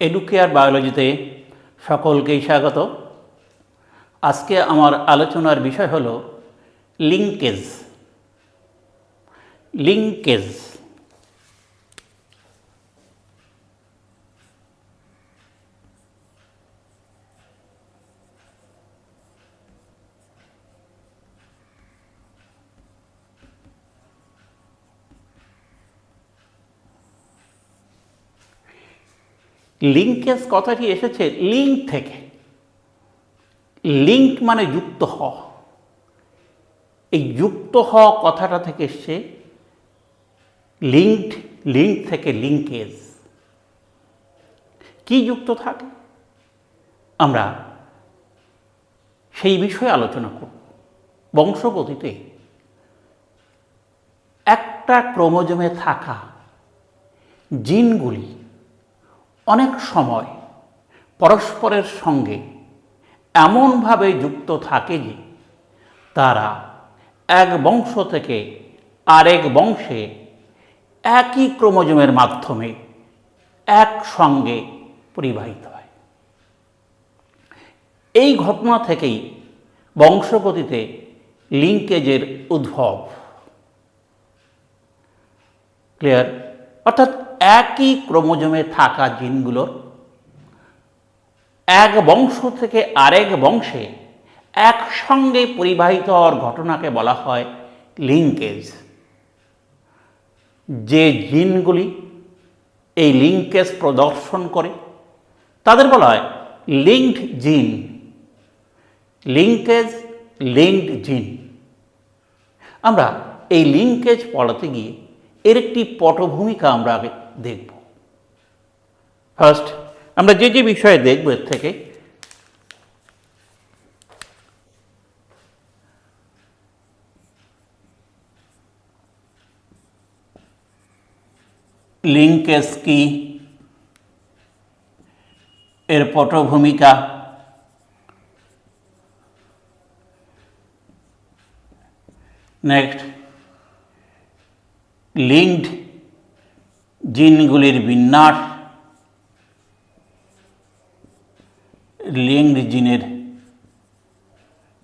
Educare বায়োলজিতে সকলকেই স্বাগত। আজকে আমার আলোচনার বিষয় হল লিঙ্কেজ। লিঙ্কেজ লিঙ্কেজ কথাটি এসেছে লিঙ্ক থেকে। লিঙ্ক মানে যুক্ত হওয়া। এই যুক্ত হওয়া কথাটা থেকে এসছে লিঙ্ক থেকে লিঙ্কেজ। কি যুক্ত থাকে আমরা সেই বিষয়ে আলোচনা করব। বংশগতিতে একটা ক্রোমোজোমে থাকা জিনগুলি অনেক সময় পরস্পরের সঙ্গে এমনভাবে যুক্ত থাকে যে তারা এক বংশ থেকে আরেক বংশে একই ক্রোমোজোমের মাধ্যমে একসঙ্গে পরিবাহিত হয়। এই ঘটনা থেকেই বংশগতিতে লিঙ্কেজের উদ্ভব। ক্লিয়ার? অর্থাৎ একই ক্রোমোজোমে থাকা জিনগুলোর এক বংশ থেকে আরেক বংশে একসঙ্গে পরিবাহিত হওয়ার ঘটনাকে বলা হয় লিঙ্কেজ। যে জিনগুলি এই লিঙ্কেজ প্রদর্শন করে তাদের বলা হয় লিঙ্কড জিন। লিঙ্কেজ, লিঙ্কড জিন। আমরা এই লিঙ্কেজ পড়াতে গিয়ে এর একটি পটভূমিকা আমরা আগে দেখব। ফার্স্ট আমরা যে যে বিষয়ে দেখব এর থেকে লিঙ্কেজ কি, এর পটভূমিকা, নেক্সট লিঙ্কড জিনগুলির বিন্যাস, লিঙ্কড জিনের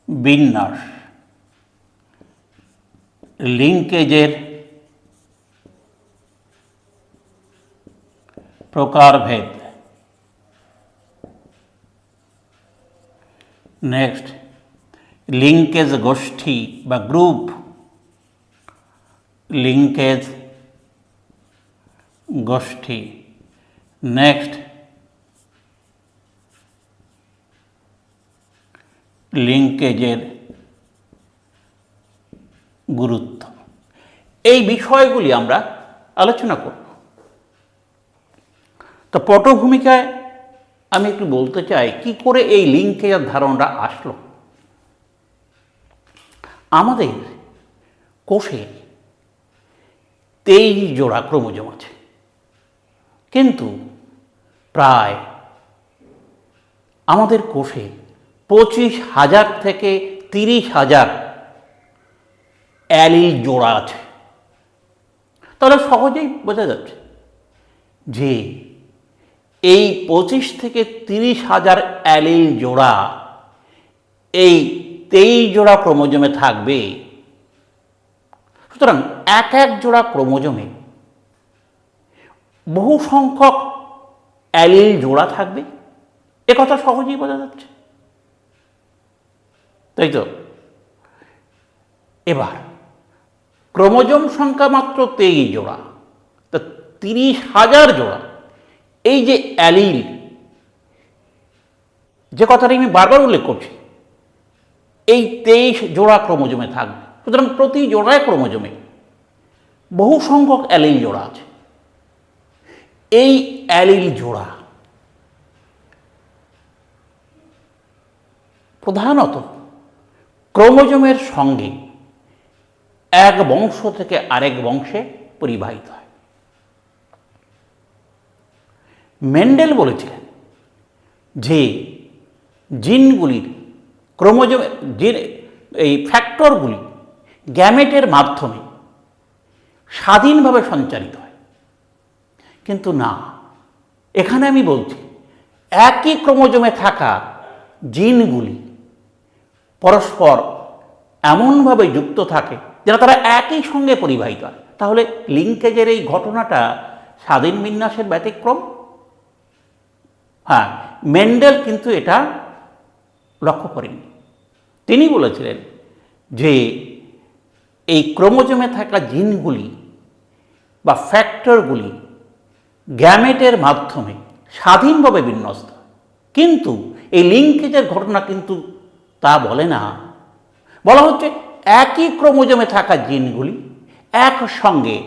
বিন্যাস, লিঙ্কেজের প্রকারভেদ, নেক্সট লিঙ্কেজ গোষ্ঠী বা গ্রুপ, লিঙ্কেজ গোষ্ঠী, নেক্সট লিঙ্কেজের গুরুত্ব। এই বিষয়গুলি আমরা আলোচনা করব। তো পটভূমিকায় আমি একটু বলতে চাই কি করে এই লিঙ্কেজের ধারণাটা আসলো। আমাদের কোষে 23 জোড়া ক্রোমোজোম আছে, কিন্তু প্রায় আমাদের কোষে 25,000 থেকে 30,000 অ্যালিল জোড়া আছে। তাহলে সহজেই বোঝা যাচ্ছে যে এই 25 থেকে 30,000 অ্যালিল জোড়া এই 23 জোড়া ক্রোমোজোমে থাকবে। সুতরাং এক এক জোড়া ক্রোমোজোমে বহু সংখ্যক অ্যালিল জোড়া থাকবে। একথা সহজেই বোঝা যাচ্ছে, তাই তো? এবার ক্রোমোজোম সংখ্যা মাত্র 23 জোড়া, তা 30,000 জোড়া এই যে অ্যালিল, যে কথাটা আমি বারবার উল্লেখ করছি, এই 23 জোড়া ক্রোমোজোমে থাকবে। সুতরাং প্রতি জোড়ায় ক্রোমোজোমে বহু সংখ্যক অ্যালিল জোড়া আছে। এই অ্যালিল জোড়া প্রধানত ক্রোমোজোমের সঙ্গে এক বংশ থেকে আরেক বংশে পরিবাহিত হয়। মেন্ডেল বলেছিলেন যে জিনগুলির ক্রোমোজোম এই ফ্যাক্টরগুলি গ্যামেটের মাধ্যমে স্বাধীনভাবে সঞ্চারিত হয়, কিন্তু না, এখানে আমি বলছি একই ক্রোমোজোমে থাকা জিনগুলি পরস্পর এমনভাবে যুক্ত থাকে যেন তারা একই সঙ্গে পরিবাহিত হয়। তাহলে লিঙ্কেজের এই ঘটনাটা স্বাধীন বিন্যাসের ব্যতিক্রম? হ্যাঁ, মেন্ডেল কিন্তু এটা লক্ষ্য করেননি। তিনি বলেছিলেন যে এই ক্রোমোজোমে থাকা জিনগুলি বা ফ্যাক্টরগুলি গ্যামেটের মাধ্যমে স্বাধীনভাবে বিন্যস্ত, কিন্তু এই লিঙ্কেজের ঘটনা কিন্তু তা বলে না। বলা হচ্ছে একই ক্রোমোজোমে থাকা জিনগুলি একসঙ্গে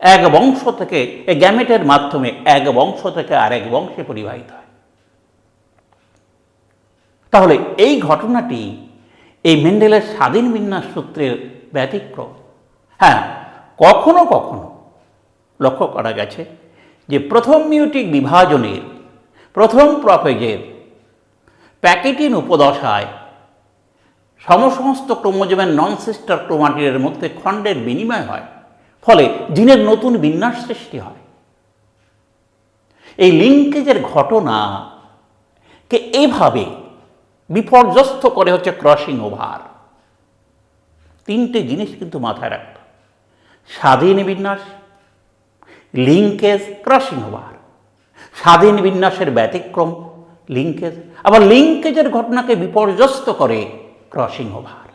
এক বংশ থেকে এই গ্যামেটের মাধ্যমে এক বংশ থেকে আরেক বংশে পরিবাহিত হয়। তাহলে এই ঘটনাটি এই মেন্ডেলের স্বাধীন বিন্যাস সূত্রের ব্যতিক্রম। হ্যাঁ, কখনো কখনো লক্ষ্য করা গেছে যে প্রথম মিউটিক বিভাজনের প্রথম প্রপেজের প্যাকেটিন উপদশায় সমস্ত ক্রোমোজোমের নন সিস্টার ক্রোমাটিডের মধ্যে খণ্ডের বিনিময় হয়, ফলে জিনের নতুন বিন্যাস সৃষ্টি হয়। এই লিঙ্কেজের ঘটনাকে এভাবে বিপর্যস্ত করে হচ্ছে ক্রসিং ওভার। তিনটে জিনিস কিন্তু মাথায় রাখতে: স্বাধীন বিন্যাস, লিঙ্কেজ, ক্রসিং ওভার। স্বাধীন বিন্যাসের ব্যতিক্রম লিঙ্কেজ, আবার লিঙ্কেজের ঘটনাকে বিপর্যস্ত করে ক্রসিং ওভার।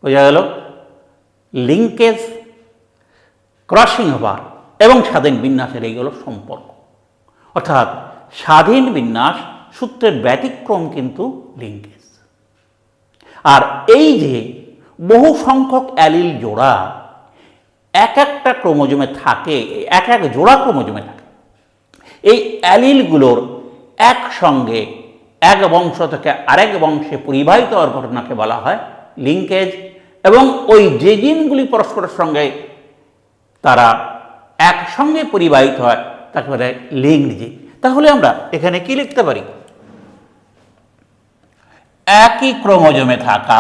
বোঝা গেল লিঙ্কেজ, ক্রসিং ওভার এবং স্বাধীন বিন্যাসের এইগুলো সম্পর্ক। অর্থাৎ স্বাধীন বিন্যাস সূত্রের ব্যতিক্রম কিন্তু লিঙ্কেজ। আর এই যে বহু সংখ্যক অ্যালিল জোড়া এক একটা ক্রোমোজোমে থাকে, এক এক জোড়া ক্রোমোজোমে থাকে, এই অ্যালিলগুলোর একসঙ্গে এক বংশ থেকে আরেক বংশে পরিবাহিত হওয়ার ঘটনাকে বলা হয় লিঙ্কেজ। এবং ওই যে জিনগুলি পরস্পরের সঙ্গে তারা একসঙ্গে পরিবাহিত হয় তাকে বলা হয় লিঙ্কড জিন। তাহলে আমরা এখানে কি লিখতে পারি? একই ক্রোমোজোমে থাকা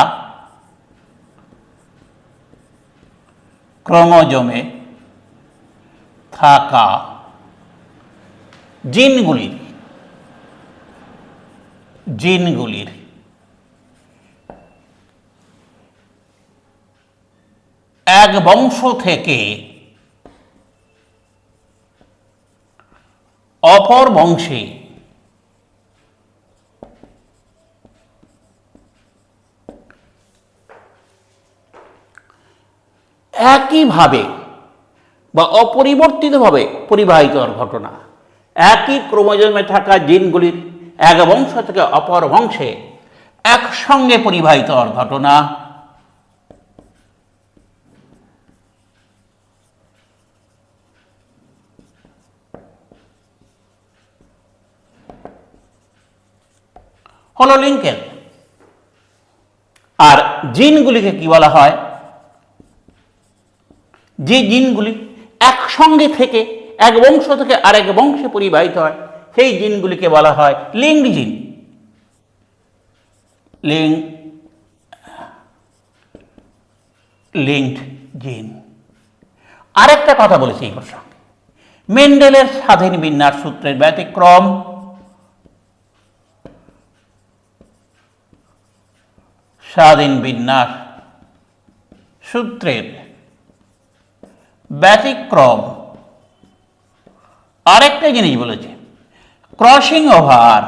জিনগুলির এক বংশ থেকে অপর বংশে একইভাবে বা অপরিবর্তিতভাবে পরিবাহিত হওয়ার ঘটনা। একই ক্রোমোজোমে থাকা জিনগুলির এক বংশ থেকে অপর বংশে একসঙ্গে পরিবাহিত হওয়ার ঘটনা হলো লিঙ্কেজ। আর জিনগুলিকে কি বলা হয়? যে জিনগুলি একসঙ্গে থেকে এক বংশ থেকে আরেক বংশে পরিবাহিত হয় সেই জিনগুলিকে বলা হয় লিঙ্কড জিন। লিঙ্কড জিন। আরেকটা কথা বলেছি এই প্রসঙ্গে, মেন্ডেলের স্বাধীন বিন্যাস সূত্রের ব্যতিক্রম স্বাধীন বিন্যাস সূত্রের ব্যতিক্রম আরেকটা জিনিস বলেছে, ক্রসিং ওভার।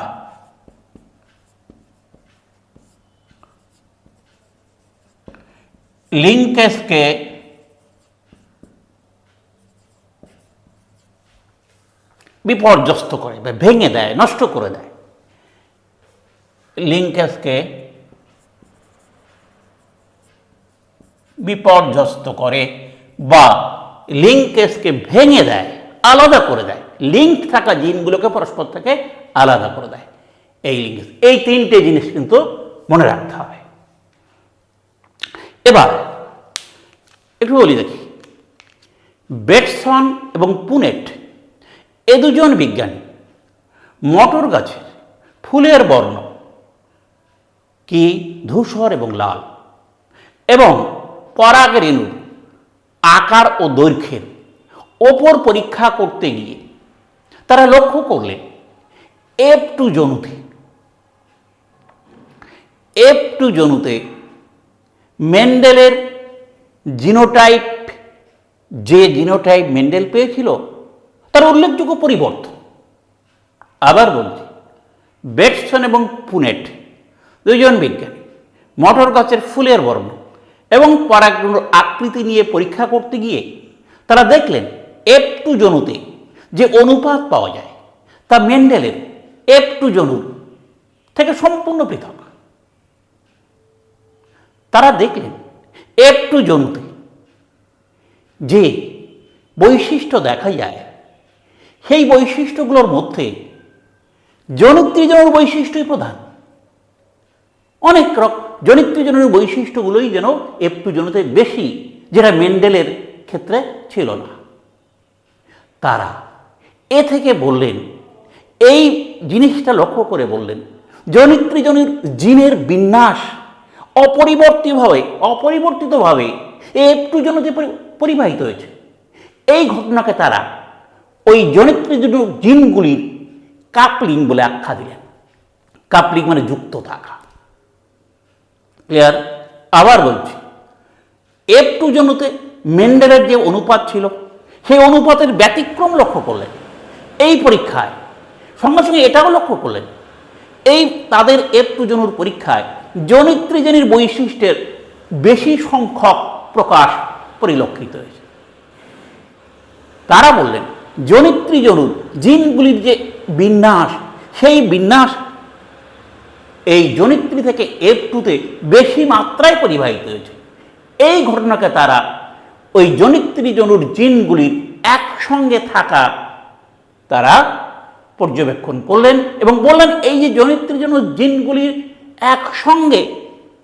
লিঙ্কেজকে বিপর্যস্ত করে বা ভেঙে দেয়, নষ্ট করে দেয়। লিঙ্কেজকে বিপর্যস্ত করে বা লিঙ্কেজকে ভেঙে দেয়, আলাদা করে দেয়। লিঙ্ক থাকা জিনগুলোকে পরস্পর থেকে আলাদা করে দেয় এই লিঙ্কেজ। এই তিনটে জিনিস কিন্তু মনে রাখতে হবে। এবার একটু বলি দেখি, বেটসন এবং পুনেট এ দুজন বিজ্ঞানী মটর গাছের ফুলের বর্ণ কি ধূসর এবং লাল এবং পরাগরেণুর আকার ও দৈর্ঘ্যের ওপর পরীক্ষা করতে গিয়ে তারা লক্ষ্য করলেন F2 জনুতে মেন্ডেলের জিনোটাইপ, যে জিনোটাইপ মেন্ডেল পেয়েছিল তার উল্লেখযোগ্য পরিবর্তন। আবার বলছি, বেটসন এবং পুনেট দুজন বিজ্ঞানী মটর গাছের ফুলের বর্ণ এবং পরাগরেণুর আকৃতি নিয়ে পরীক্ষা করতে গিয়ে তারা দেখলেন F2 জনুতে যে অনুপাত পাওয়া যায় তা মেন্ডেলের F2 জনুর থেকে সম্পূর্ণ পৃথক। তারা দেখলেন F2 জনুতে যে বৈশিষ্ট্য দেখা যায় সেই বৈশিষ্ট্যগুলোর মধ্যে জনিত্রী জনুর বৈশিষ্ট্যই প্রধান। অনেক জনিত্রী জনুর বৈশিষ্ট্যগুলোই যেন F2 জনুতে বেশি, যেটা মেন্ডেলের ক্ষেত্রে ছিল না। তারা এ থেকে বললেন, এই জিনিসটা লক্ষ্য করে বললেন, জনিত্রী জনুর জিনের বিন্যাস অপরিবর্তিতভাবে F2 জনুতে পরিবাহিত হয়েছে। এই ঘটনাকে তারা ওই জনিত্রী জনুর জিনগুলির কাপলিং বলে আখ্যা দিলেন। কাপলিং মানে যুক্ত থাকা। ক্লিয়ার? আবার বলছি, F2 জনুতে মেন্ডেলের যে অনুপাত ছিল সেই অনুপাতের ব্যতিক্রম লক্ষ্য করলেন এই পরীক্ষায়। সঙ্গে সঙ্গে এটাও লক্ষ্য করলেন এই তাদের F2 জনুর পরীক্ষায় জনিত্রী জনির বৈশিষ্ট্যের বেশি সংখ্যক প্রকাশ পরিলক্ষিত হয়েছে। তারা বললেন জনিত্রী জনুর জিনগুলির যে বিন্যাস, সেই বিন্যাস এই জনিত্রী থেকে F2-তে বেশি মাত্রায় পরিবাহিত হয়েছে। এই ঘটনাকে তারা ওই জনিত্রী জনুর জিনগুলির একসঙ্গে থাকা তারা পর্যবেক্ষণ করলেন এবং বললেন এই যে জনিত্রী জনুর জিনগুলির একসঙ্গে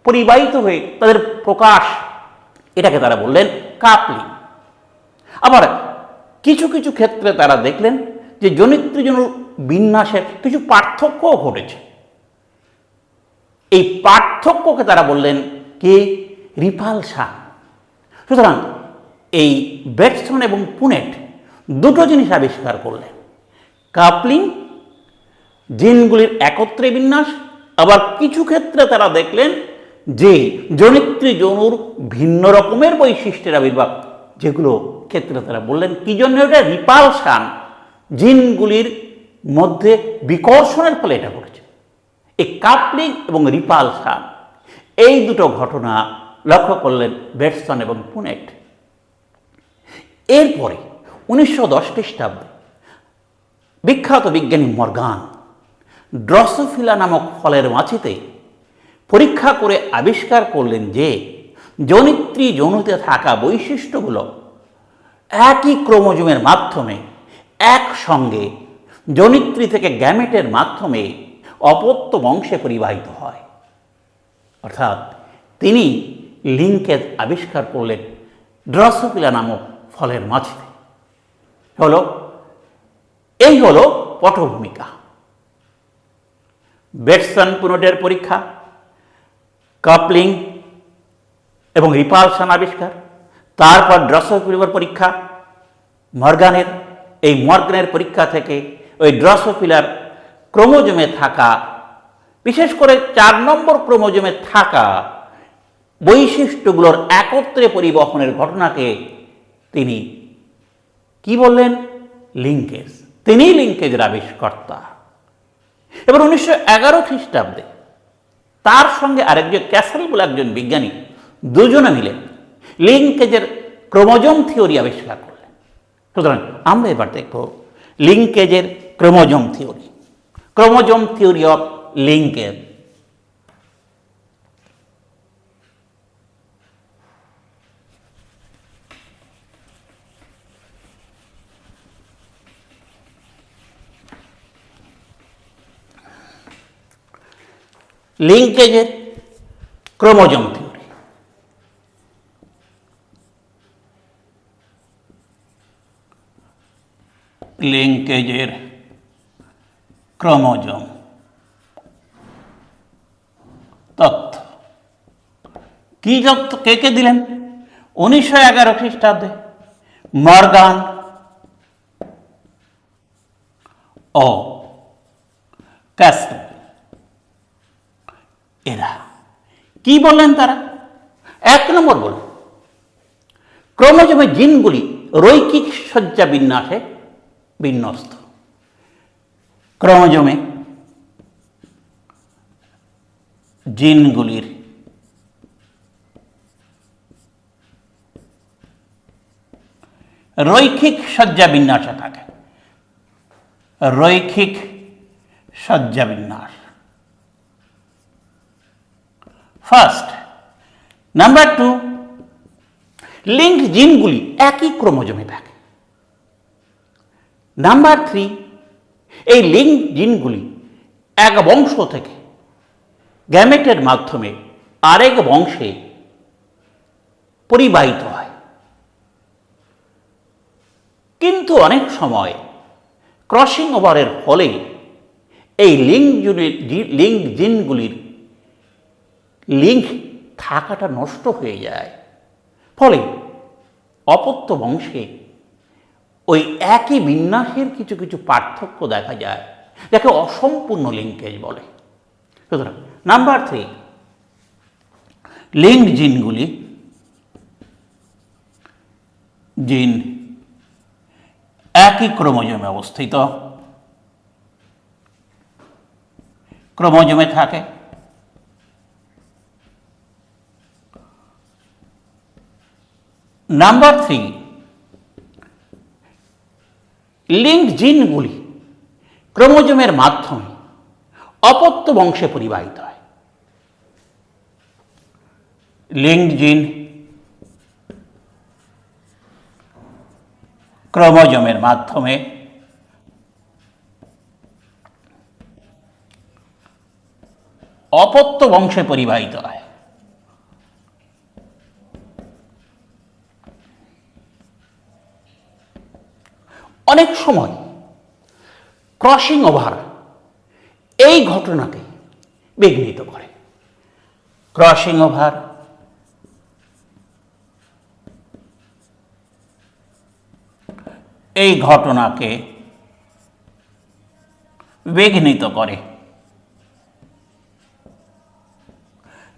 পরিবাহিত হয়ে তাদের প্রকাশ, এটাকে তারা বললেন কাপলিং। আবার কিছু কিছু ক্ষেত্রে তারা দেখলেন যে জনিত্রী জনুর বিন্যাসের কিছু পার্থক্যও ঘটেছে। এই পার্থক্যকে তারা বললেন কি রিপালশন। সুতরাং এই বেটসন এবং পুনেট দুটো জিনিস আবিষ্কার করলেন, কাপলিং, জিনগুলির একত্রে বিন্যাস। আবার কিছু ক্ষেত্রে তারা দেখলেন যে জনিত্রী জনুর ভিন্ন রকমের বৈশিষ্ট্যের আবির্ভাব, যেগুলো ক্ষেত্রে তারা বললেন কি জন্য এটা রিপালশন, জিনগুলির মধ্যে বিকর্ষণের ফলে এটা ঘটেছে। এই কাপলিং এবং রিপালশন, এই দুটো ঘটনা লক্ষ্য করলেন বেটসন এবং পুনেট। এরপরে 1910 খ্রিস্টাব্দে বিখ্যাত বিজ্ঞানী মর্গান ড্রসোফিলা নামক ফলের মাছিতে পরীক্ষা করে আবিষ্কার করলেন যে জনিত্রী জনুতে থাকা বৈশিষ্ট্যগুলো একই ক্রোমোজোমের মাধ্যমে একসঙ্গে জনিত্রী থেকে গ্যামেটের মাধ্যমে অপত্য বংশে পরিবাহিত হয়। অর্থাৎ তিনি লিঙ্কেজ আবিষ্কার করলেন ড্রসোফিলা নামক ফলের মাঝে। এই হলো পটভূমিকা। বেটসন পুনেটের পরীক্ষা, কাপলিং এবং রিপালশন আবিষ্কার, তারপর ড্রসোফিলার পরীক্ষা মর্গানের। এই মর্গানের পরীক্ষা থেকে ওই ড্রসোফিলার ক্রোমোজোমে থাকা, বিশেষ করে 4 নম্বর ক্রোমোজোমে থাকা বৈশিষ্ট্যগুলোর একত্রে পরিবহনের ঘটনাকে তিনি কি বললেন? লিঙ্কেজ। তিনি লিঙ্কেজের আবিষ্কর্তা। এবার 1911 খ্রিস্টাব্দে তার সঙ্গে আরেকজন ক্যাসেল বলে একজন বিজ্ঞানী, দুজনে মিলে লিঙ্কেজের ক্রোমোজোম থিওরি আবিষ্কার করলেন। সুতরাং আমরা এবার দেখব লিঙ্কেজের ক্রোমোজোম থিওরি অফ লিঙ্কেজ। লিঙ্কেজের ক্রোমোজোম থিওরি। লিঙ্কেজের ক্রোমোজোম তথ্য কি তথ্য কে কে দিলেন? 1911 খ্রিস্টাব্দে মর্গান, ও ক্যাস্ট্রো। এরা কি বললেন তারা? 1 নম্বর বল, ক্রোমোজোমের জিনগুলি রৈখিক সজ্জা বিন্যাসে বিন্যস্ত। ক্রোমোজোমে জিনগুলির রৈখিক সজ্জা বিন্যাসে থাকে। রৈখিক সজ্জা বিন্যাস ফার্স্ট। নাম্বার 2, লিঙ্কড জিনগুলি একই ক্রোমোজোমে থাকে। নাম্বার 3, এই লিঙ্কড জিনগুলি এক বংশ থেকে গ্যামেটের মাধ্যমে আরেক বংশে পরিবাহিত হয়। কিন্তু অনেক সময় ক্রসিং ওভারের ফলে এই লিঙ্ক জিনগুলির লিঙ্ক থাকাটা নষ্ট হয়ে যায়, ফলে অপত্য বংশে ওই একই বিন্যাসের কিছু কিছু পার্থক্য দেখা যায়, যাকে অসম্পূর্ণ লিঙ্কেজ বলে। সুতরাং নাম্বার 3, লিঙ্ক জিনগুলি জিন একই ক্রোমোজোমে অবস্থিত, ক্রোমোজোমে থাকে। নাম্বার 3, লিঙ্কড জিনগুলি ক্রোমোজোমের মাধ্যমে অপত্য বংশে পরিবাহিত হয়। লিঙ্কড জিন ক্রোমোজোমের মাধ্যমে অপত্য বংশে পরিবাহিত হয়। অনেক সময় ক্রসিং ওভার এই ঘটনাকে বিঘ্নিত করে। ক্রসিং ওভার এই ঘটনাকে বিঘ্নিত করে।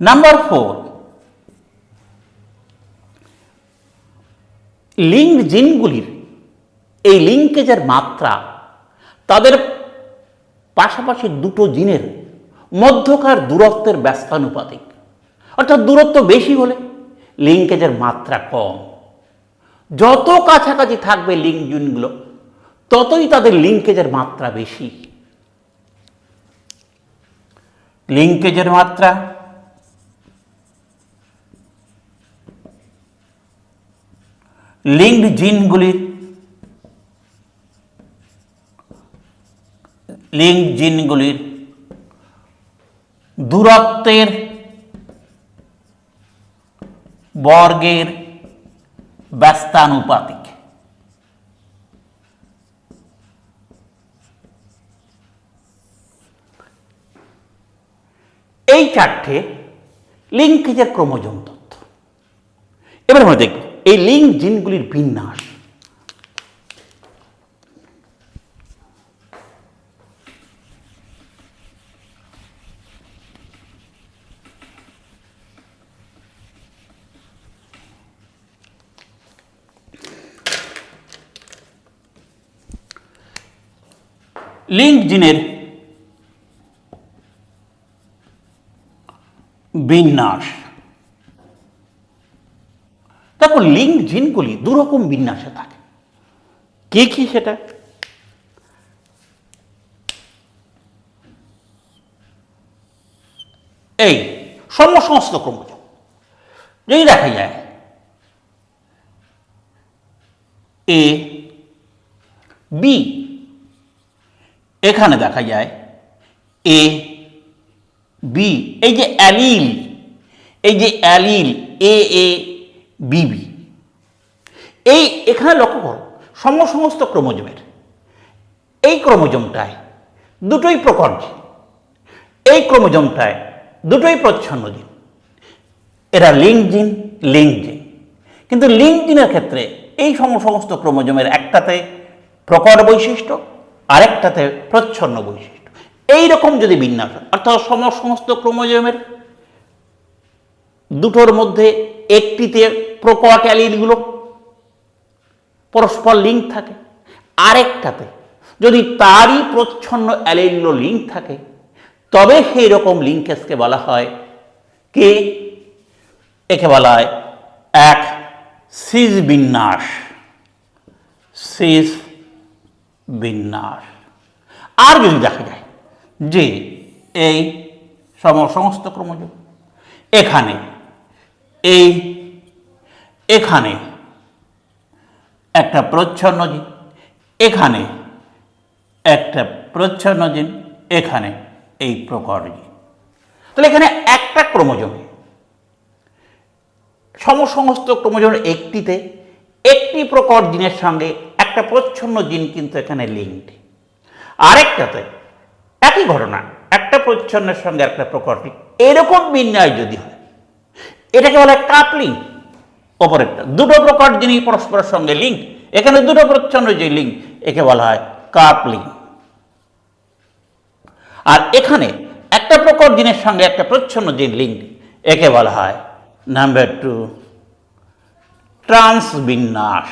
নাম্বার 4, লিঙ্কড জিনগুলির এই লিঙ্কেজের মাত্রা তাদের পাশাপাশি দুটো জিনের মধ্যকার দূরত্বের ব্যস্তানুপাতিক, অর্থাৎ দূরত্ব বেশি হলে লিঙ্কেজের মাত্রা কম। যত কাছাকাছি থাকবে লিঙ্ক জিনগুলো, ততই তাদের লিঙ্কেজের মাত্রা বেশি। লিঙ্কেজের মাত্রা লিঙ্কড জিনগুলির দূরত্বের বর্গের ব্যস্তানুপাতিক। এই 4টে লিঙ্কেজের ক্রোমোজোম তথ্য। এবার আমরা দেখব এই লিঙ্ক জিনগুলির বিন্যাস। লিঙ্ক জিনের বিন্যাস। দেখো, লিঙ্ক জিনগুলি দুরকম বিন্যাসে থাকে। কি কি সেটা? এই সমসমস্ত ক্রোমোজোম যদি দেখা যায় এ বি, এখানে দেখা যায় এ বি, এই যে allele A A B B, এই এখানে লক্ষ্য করো সমস্ত ক্রোমোজোমের এই ক্রোমোজোমটায় দুটোই প্রকট জিন, এই ক্রোমোজোমটায় দুটোই প্রচ্ছন্ন জিন। এরা লিঙ্ক জিন। কিন্তু লিঙ্ক জিনের ক্ষেত্রে এই সমস্ত ক্রোমোজোমের একটাতে প্রকট বৈশিষ্ট্য আরেকটাতে প্রচ্ছন্ন বৈশিষ্ট্য। এইরকম যদি বিন্যাস হয়, অর্থাৎ সমস্ত ক্রোমোজোমের দুটোর মধ্যে একটিতে প্রোকট অ্যালিলগুলো পরস্পর লিঙ্ক থাকে, আরেকটাতে যদি তারই প্রচ্ছন্ন অ্যালিলগুলো লিঙ্ক থাকে, তবে সেই রকম লিঙ্কেজকে বলা হয় কি? একে বলা হয় এক সিস বিন্যাস। সিস বিন্যাস। আর যদি দেখা যায় যে এই সমস্ত ক্রোমোজোম এখানে এখানে একটা প্রচ্ছন্ন জিন, এখানে একটা প্রচ্ছন্ন জিন, এখানে এই প্রকট জিন, তাহলে এখানে একটা ক্রোমোজোমে সমস্ত ক্রোমোজোমের একটিতে একটি প্রকট জিনের সঙ্গে একটা প্রচ্ছন্ন জিন কিন্তু এখানে লিঙ্কড, আরেকটাতে একই ঘটনা, একটা প্রচ্ছন্নের সঙ্গে একটা প্রকট, এরকম বিন্যাস যদি হয়, এটাকে বলা হয় কাপলিং। অপরেরটা দুটো প্রকট জিনিস পরস্পরের সঙ্গে লিঙ্ক, এখানে দুটো প্রচ্ছন্ন যে লিঙ্ক, একে বলা হয় কাপলিং। আর এখানে একটা প্রকট জিনের সঙ্গে একটা প্রচ্ছন্ন জিন লিঙ্ক, একে বলা হয় নাম্বার 2 ট্রান্সবিন্যাস।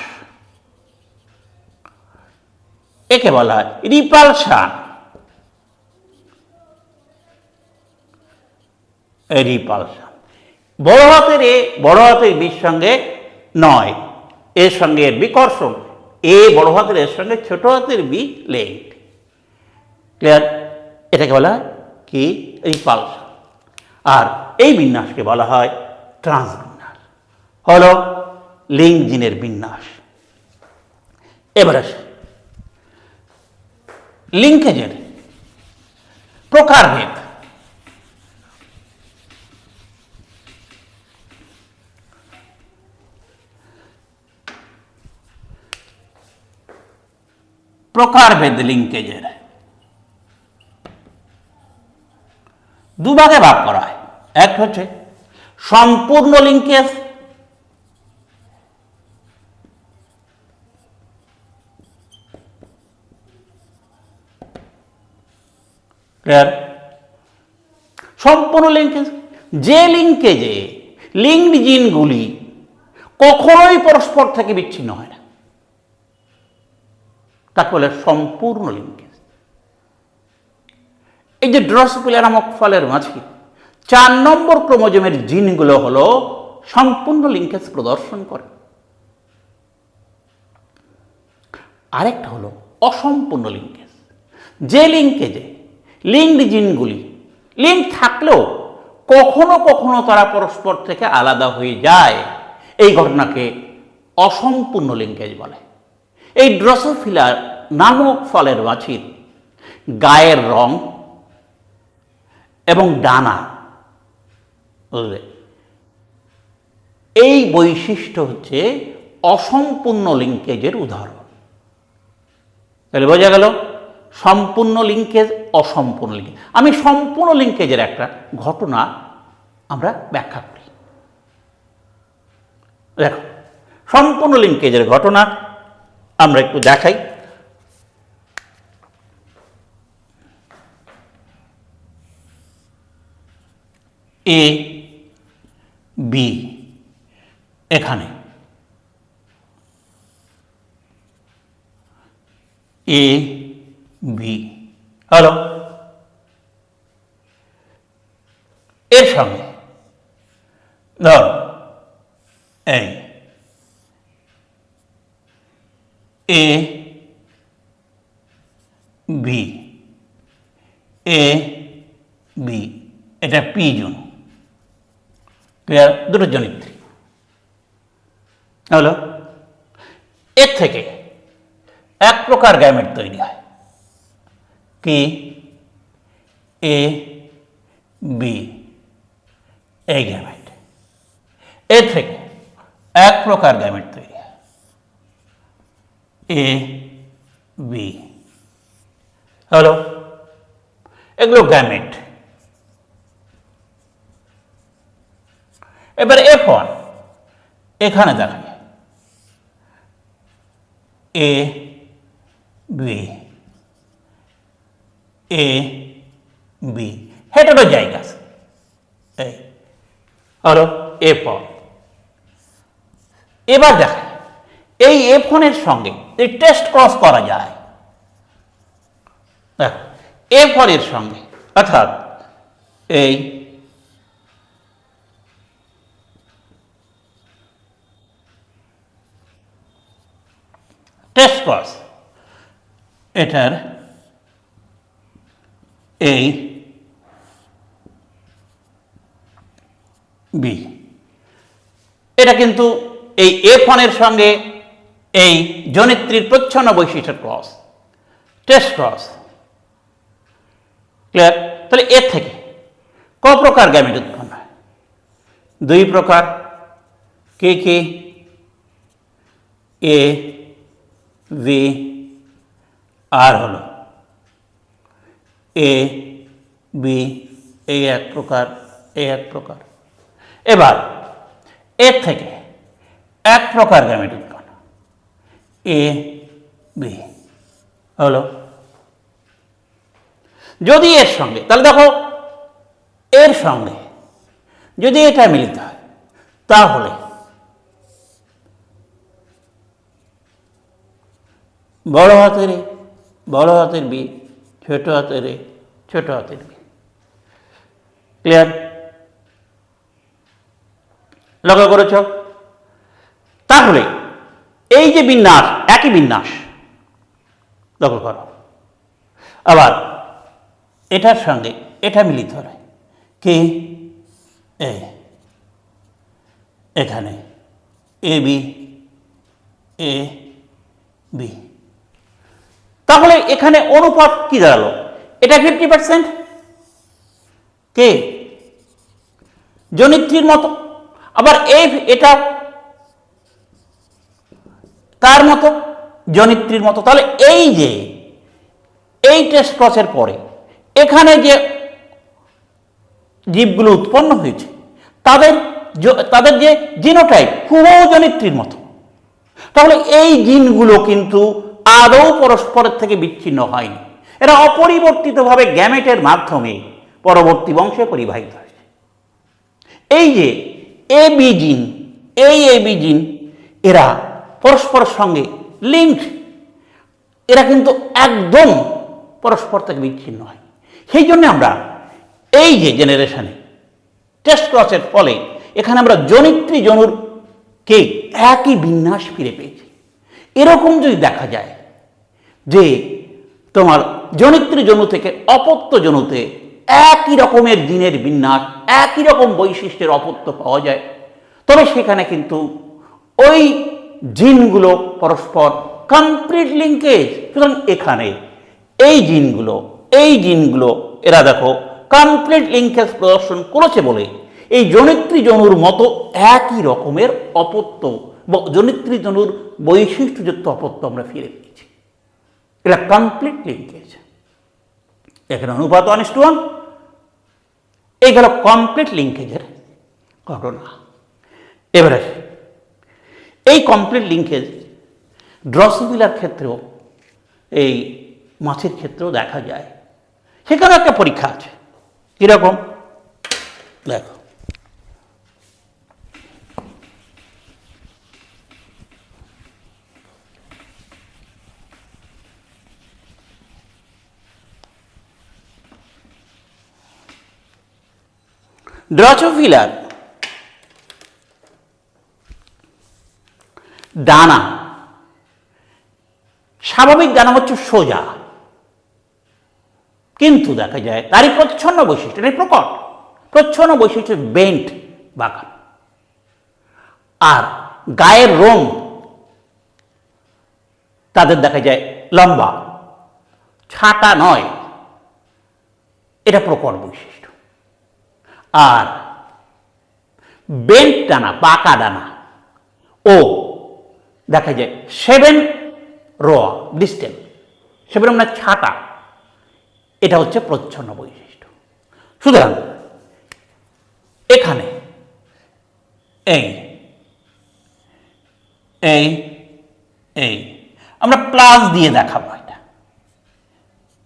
একে বলা হয় রিপালশন। রিপালশন বড় হাতের এ বড় হাতের বির সঙ্গে নয়, এর সঙ্গে এর বিকর্ষণ, এ বড় হাতের এর সঙ্গে ছোট হাতের বি লিঙ্কড। ক্লিয়ার? এটাকে বলা হয় কি? রিপালশন। আর এই বিন্যাসকে বলা হয় ট্রান্সবিন্যাস। হলো লিঙ্ক জিনের বিন্যাস। এবার আসে লিঙ্কেজের প্রকারভেদ। প্রকারভেদ লিঙ্কেজের দুভাগে ভাগ করা হয়। এক হচ্ছে সম্পূর্ণ লিঙ্কেজ, সম্পূর্ণ লিঙ্কেজ, যে লিঙ্কেজে লিঙ্কড জিনগুলি কখনোই পরস্পর থেকে বিচ্ছিন্ন হয় না, তাকে বলে সম্পূর্ণ লিঙ্কেজ। এই যে ড্রসোফিলা নামক ফলের মাঝে 4 নম্বর ক্রোমোজোমের জিনগুলো হলো সম্পূর্ণ লিঙ্কেজ প্রদর্শন করে। আরেকটা হলো অসম্পূর্ণ লিঙ্কেজ, যে লিঙ্কেজে লিঙ্কড জিনগুলি লিঙ্ক থাকলেও কখনো কখনো তারা পরস্পর থেকে আলাদা হয়ে যায়, এই ঘটনাকে অসম্পূর্ণ লিঙ্কেজ বলে। এই ড্রসোফিলা নামক ফলের মাছির গায়ের রং এবং ডানা, বুঝলে, এই বৈশিষ্ট্য হচ্ছে অসম্পূর্ণ লিঙ্কেজের উদাহরণ। তাহলে বোঝা গেল সম্পূর্ণ লিঙ্কেজ, অসম্পূর্ণ লিঙ্কেজ। আমি সম্পূর্ণ লিঙ্কেজের একটা ঘটনা আমরা ব্যাখ্যা করি। দেখো, সম্পূর্ণ লিঙ্কেজের ঘটনা আমরা একটু দেখাই। এ বি এখানে, এ বি হলো, এর সঙ্গে ধর এই এ বি, এ বি, এটা পি জোন। ক্লিয়ার? দুটো জনিত্রী হলো। এর থেকে এক প্রকার গ্যামেট তৈরি হয় কি? এ বি, এই গ্যামেট। এর থেকে এক প্রকার গ্যামেট তৈরি হয় এ বি, হলো। এগুলো গ্যামেট। এবার F1 এখানে দেখা যায় A B, A B heterozygous, এই হলো F1। এবার দেখা এই F1 এর সঙ্গে এই টেস্ট ক্রস করা যায়, দেখো F1 এর সঙ্গে, অর্থাৎ এই টেস্ট ক্রস, এটার এই বি, এটা কিন্তু এই F1 এর সঙ্গে এই জনিত্রীর প্রচ্ছন্ন বৈশিষ্ট্যের ক্রস, টেস্ট ক্রস। ক্লিয়ার? তাহলে এর থেকে ক প্রকার গ্যামেট উৎপন্ন হয়? দুই প্রকার। কে কে? এ বি আর হলো এ বি, এই এক প্রকার, এই এক প্রকার। এবার এর থেকে এক প্রকার গ্যামেট উৎপন্ন, এ বি হলো। যদি এর সঙ্গে, তাহলে দেখো এর সঙ্গে যদি এটা মিলিত হয় তাহলে বড় হাতের এ, বড় হাতের বি, ছোট হাতের এ, ছোট হাতের বি। ক্লিয়ার? লক্ষ্য করেছ? তাহলে এই যে বিন্যাস, একই বিন্যাস, লক্ষ্য করো। আবার এটার সঙ্গে এটা মিলিত হয়, কি এ, এখানে এ বি, এ বি, তাহলে এখানে অনুপাত কি দাঁড়ালো? এটা 50%, কে জনিত্রীর মতো, আবার এটা তার মতো, জনিত্রীর মতো। তাহলে এই যে এই টেস্ট ক্রসের পরে এখানে যে জীবগুলো উৎপন্ন হয়েছে তাদের যে জিনোটাইপ হুবহু জনিত্রীর মতো। তাহলে এই জিনগুলো কিন্তু আদৌ পরস্পরের থেকে বিচ্ছিন্ন হয়নি, এরা অপরিবর্তিতভাবে গ্যামেটের মাধ্যমে পরবর্তী বংশে পরিবাহিত হয়েছে। এই যে এ বি জিন, এই এ বি জিন, এরা পরস্পরের সঙ্গে লিঙ্কড, এরা কিন্তু একদম পরস্পর থেকে বিচ্ছিন্ন হয়। সেই জন্য আমরা এই যে জেনারেশনে টেস্ট ক্রসের ফলে এখানে আমরা জনিত্রী জনুর কে একই বিন্যাস ফিরে পেয়েছি। এরকম যদি দেখা যায় যে তোমার জনিত্রী জনু থেকে অপত্য জনুতে একই রকমের জিনের বিন্যাস, একই রকম বৈশিষ্ট্যের অপত্য পাওয়া যায়, তবে সেখানে কিন্তু ওই জিনগুলো পরস্পর কমপ্লিট লিঙ্কেজ। সুতরাং এখানে এই জিনগুলো এরা দেখো কমপ্লিট লিঙ্কেজ প্রদর্শন করেছে বলে এই জনিত্রী জনুর মতো একই রকমের অপত্য বা জনিত্রী জনুর বৈশিষ্ট্যযুক্ত অপত্য আমরা ফিরে পেয়েছি। এটা কমপ্লিট লিঙ্কেজ। এখানে অনুপাত 1:1, এই গেল কমপ্লিট লিঙ্কেজের ঘটনা। এবারে এই কমপ্লিট লিঙ্কেজ ড্রসোফিলার ক্ষেত্রেও, এই মাছের ক্ষেত্রেও দেখা যায়। সেখানে একটা পরীক্ষা আছে, কিরকম দেখো। ড্রসোফিলার ডানা, স্বাভাবিক ডানা হচ্ছে সোজা, কিন্তু দেখা যায় তারই প্রচ্ছন্ন বৈশিষ্ট্য, এটাই প্রকট প্রচ্ছন্ন বৈশিষ্ট্য বেন্ট, বাঁকা। আর গায়ের রং তাদের দেখা যায় লম্বা, ছাটা নয়, এটা প্রকট বৈশিষ্ট্য। আর বেন্ট ডানা, বাঁকা ডানা ও দেখা যায় 7 র ডিস্টেল, 7 মানে ছাটা, এটা হচ্ছে প্রচ্ছন্ন বৈশিষ্ট্য। সুতরাং এখানে এই এই এই আমরা প্লাস দিয়ে দেখাবো, এটা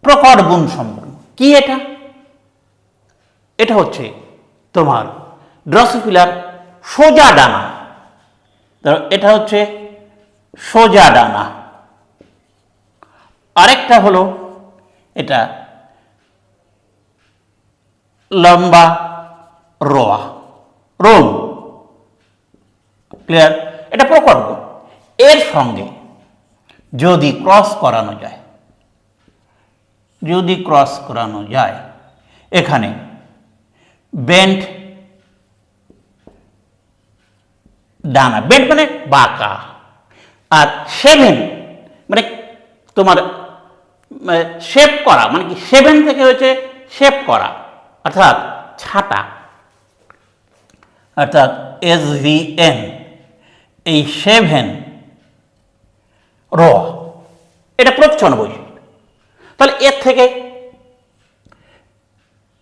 প্রকট গুণ সম্পন্ন। কি এটা? এটা হচ্ছে তোমার ড্রসোফিলার সোজা ডানা। এটা হচ্ছে সোজা ডানা। আরেকটা হলো এটা লম্বা রোয়া, রোম। ক্লিয়ার? এটা প্রকল্প। এর সঙ্গে যদি ক্রস করানো যায়, যদি ক্রস করানো যায়, এখানে বেন্ট ডানা, বেন্ট মানে বাঁকা, আর সেভেন মানে তোমার শেপ করা, মানে কি সেভেন থেকে হয়েছে শেপ করা, অর্থাৎ ছাটা, অর্থাৎ SVN, এই সেভেন র, এটা প্রচ্ছন্ন বৈশিষ্ট্য। তাহলে এর থেকে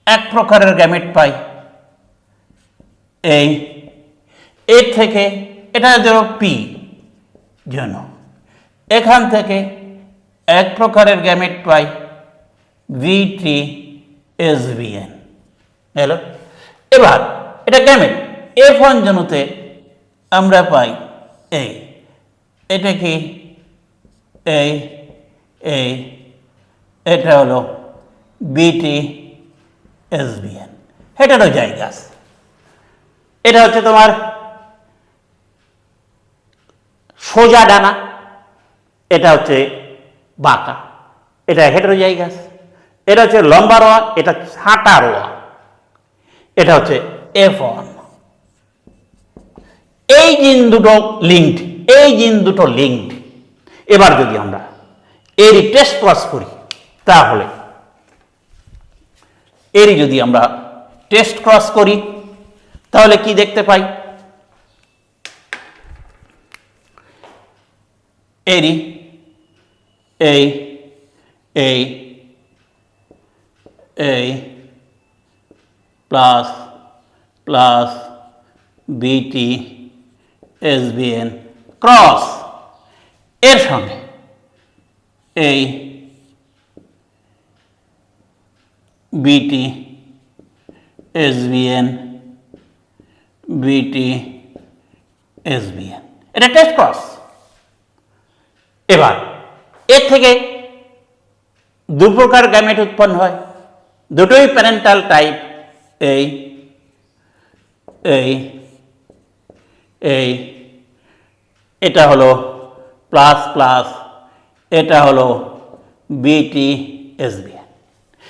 এক প্রকারের গ্যামেট পাই, এই এর থেকে এটা ধরো পি জন্য, এখান থেকে এক প্রকারের গ্যামেট পাই VTSVN। হ্যালো, এবার এটা গ্যামেট F1 জনুতে আমরা পাই এই, এটা কি এই এটা হলো BTSVN, এটারও জায়গা আছে। এটা হচ্ছে তোমার সোজা ডানা, এটা হচ্ছে বাঁকা, এটা হেটেরোজাইগাস। এটা হচ্ছে লম্বা রোয়া, এটা ছাঁটা রোয়া, এটা হচ্ছে F1। এই জিন দুটো লিঙ্কড, এই জিন দুটো লিঙ্কড। এবার যদি আমরা এরই টেস্ট ক্রস করি, তাহলে এরই যদি আমরা টেস্ট ক্রস করি, তাহলে কি দেখতে পাই? এরই এই এই এই প্লাস প্লাস BTSVN ক্রস, এর সঙ্গে এই BTSVN এটা টেস্ট ক্রস। এবার এর থেকে দু প্রকার গ্যামেট উৎপন্ন হয়, দুটোই প্যারেন্টাল টাইপ, এই এই এই এটা হলো প্লাস প্লাস, এটা হলো BTSVN।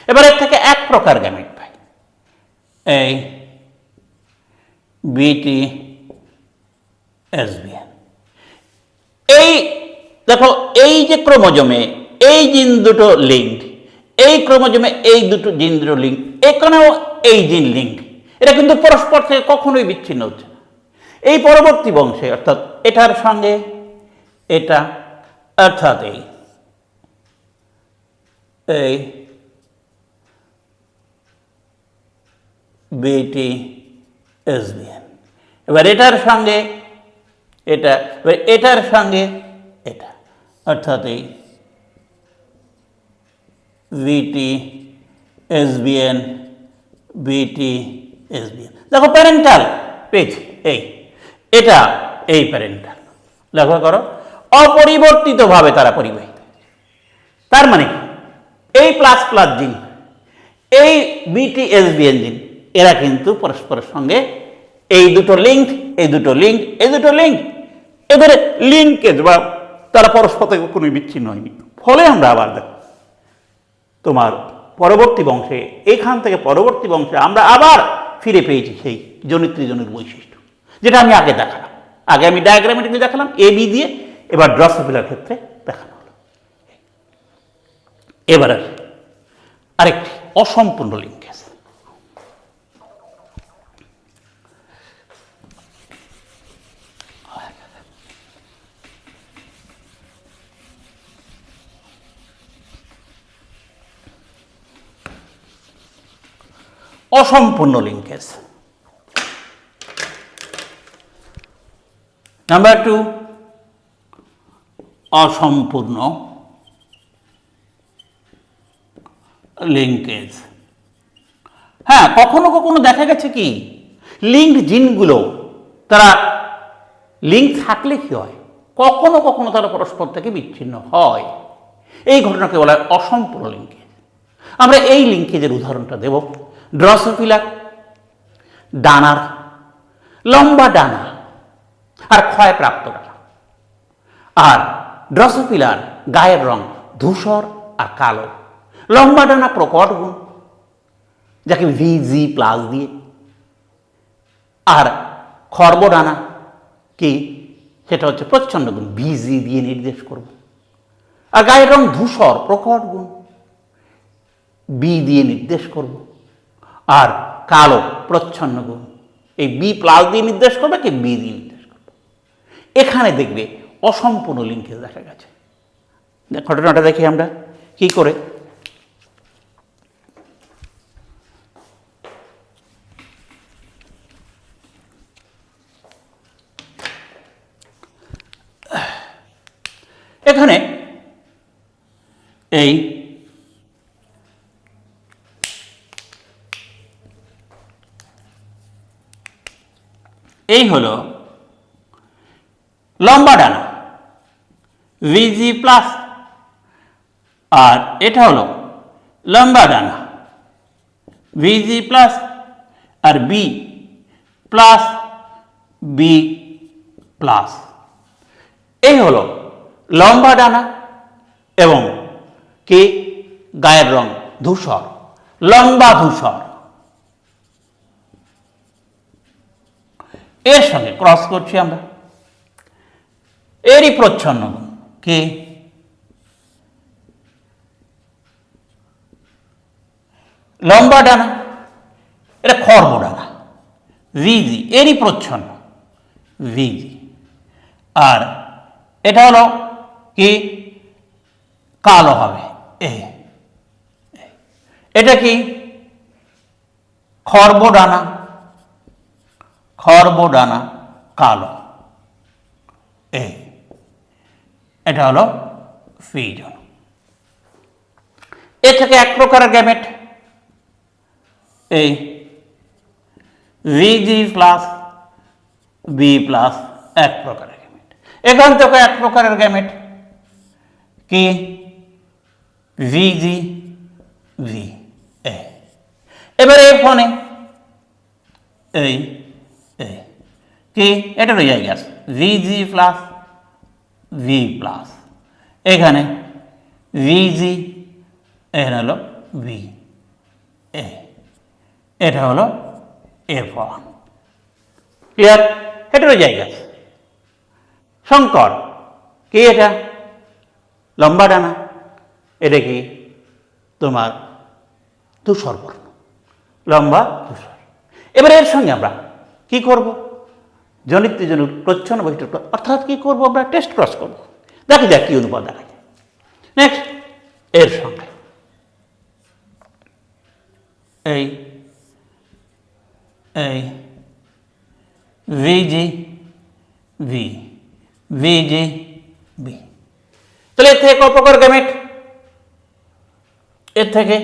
এবার এর থেকে এক প্রকার গ্যামেট পাই, এই BTSVN। এই দেখো, এই যে ক্রোমোজোমে এই জিন দুটো লিঙ্কড, এই ক্রোমোজোমে এই দুটো জিন দুটো লিঙ্কড, এখানেও এই জিন লিঙ্কড। এটা কিন্তু পরস্পর থেকে কখনোই বিচ্ছিন্ন হচ্ছে না। এই পরবর্তী বংশে, অর্থাৎ এটার সঙ্গে এটা, অর্থাৎ এই BTSVN। এবার এটার সঙ্গে এটা, এবার এটার সঙ্গে এটা, অর্থাৎ এই BTSVN। দেখো প্যারেন্টাল পেজ, এই এটা এই প্যারেন্টাল, লক্ষ্য করো অপরিবর্তিতভাবে তারা পরিবাহিত। তার মানে এই প্লাস প্লাস জিন, এই BTSVN জিন, এরা কিন্তু পরস্পরের সঙ্গে এই দুটো লিঙ্ক, এই দুটো লিঙ্ক, এই দুটো লিঙ্ক, এদের লিঙ্কেজ বা তারা পরস্পর থেকে কোনো বিচ্ছিন্ন হয়নি। ফলে আমরা আবার দেখো তোমার পরবর্তী বংশে, এইখান থেকে পরবর্তী বংশে আমরা আবার ফিরে পেয়েছি সেই জনিত্রীজনের বৈশিষ্ট্য, যেটা আমি আগে দেখালাম। আগে আমি ডায়াগ্রামেটিকে দেখালাম AB দিয়ে, এবার ড্রসোফিলার ক্ষেত্রে দেখানো হলো। এবার আরেকটি অসম্পূর্ণ লিঙ্কেজ। অসম্পূর্ণ লিঙ্কেজ। নাম্বার 2, অসম্পূর্ণ লিঙ্কেজ। হ্যাঁ, কখনো কখনো দেখা গেছে কি লিঙ্কড জিনগুলো তারা লিঙ্ক থাকলে কি হয়, কখনো কখনো তারা পরস্পর থেকে বিচ্ছিন্ন হয়। এই ঘটনাকে বলা হয় অসম্পূর্ণ লিঙ্কেজ। আমরা এই লিঙ্কেজের উদাহরণটা দেব। ড্রসোফিলা ডানার লম্বা ডানা আর ক্ষয়প্রাপ্ত ডানা, আর ড্রসোফিলার গায়ের রং ধূসর আর কালো, লম্বা ডানা প্রকট গুণ যাকে VG+ দিয়ে, আর খর্বডানা কি সেটা হচ্ছে প্রচ্ছন্ন গুণ VG দিয়ে নির্দেশ করব, আর গায়ের রং ধূসর প্রকট গুণ B দিয়ে নির্দেশ করব, আর কালো প্রচ্ছন্ন গুণ এই B+ দিয়ে নির্দেশ করবে কি B দিয়ে নির্দেশ করবে। এখানে দেখবে অসম্পূর্ণ লিঙ্কেজ দেখা গেছে। ঘটনাটা দেখি আমরা কি করে। এখানে এই হলো লম্বা ডানা VG+, আর এটা হলো লম্বা ডানা VG+, আর B+, B+। এই হলো লম্বা ডানা এবং কি গায়ের রং ধূসর, লম্বা ধূসর। এর সঙ্গে ক্রস করছি আমরা, এরই প্রচ্ছন্ন গুণ কি লম্বা ডানা, এটা খর্বডানা VG, এরই প্রচ্ছন্ন VG, আর এটা হলো কি কালো হবে এটা কি খর্বডানা, খর্বডানা কালো, এটা হলো ফিজন। এ থেকে এক প্রকারের গ্যামেট এই VG+, B+, এক প্রকারের গ্যামেট। এখান থেকে এক প্রকারের গ্যামেট কি VG, V। এবারে ফোনে কি এটা রয়ে যায় গ্যাস VG+, V+, এখানে VG, এখানে হলো V, এটা হলো F1। ক্লিয়ার? এটা রয়ে যায় গ্যাস। শঙ্কর কি এটা লম্বা ডানা, এটা কি তোমার ধূসর বর্ণ, লম্বা ধূসর। এবারে এর সঙ্গে আমরা কি করব, জনিত প্রচ্ছন্ন বৈশিষ্ট্য, অর্থাৎ কি করব আমরা টেস্ট ক্রস করব, দেখা যাক কি অনুপাত দেখা যায়। নেক্সট এর সঙ্গে এই VG, V, VG, B। তাহলে এর থেকে কত প্রকার গ্যামেট, এর থেকে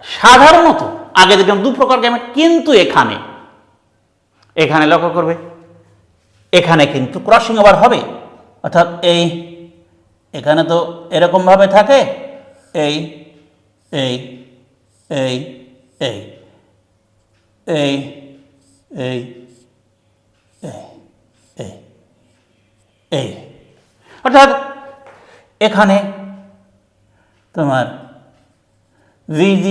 সাধারণত আগে দেখলাম দু প্রকার গ্যামেট, কিন্তু এখানে লক্ষ্য করবে এখানে কিন্তু ক্রসিং ওভার হবে, অর্থাৎ এখানে তো এরকম ভাবে থাকে এই এই এই এই এই এই এই এই অর্থাৎ এখানে তোমার VG+,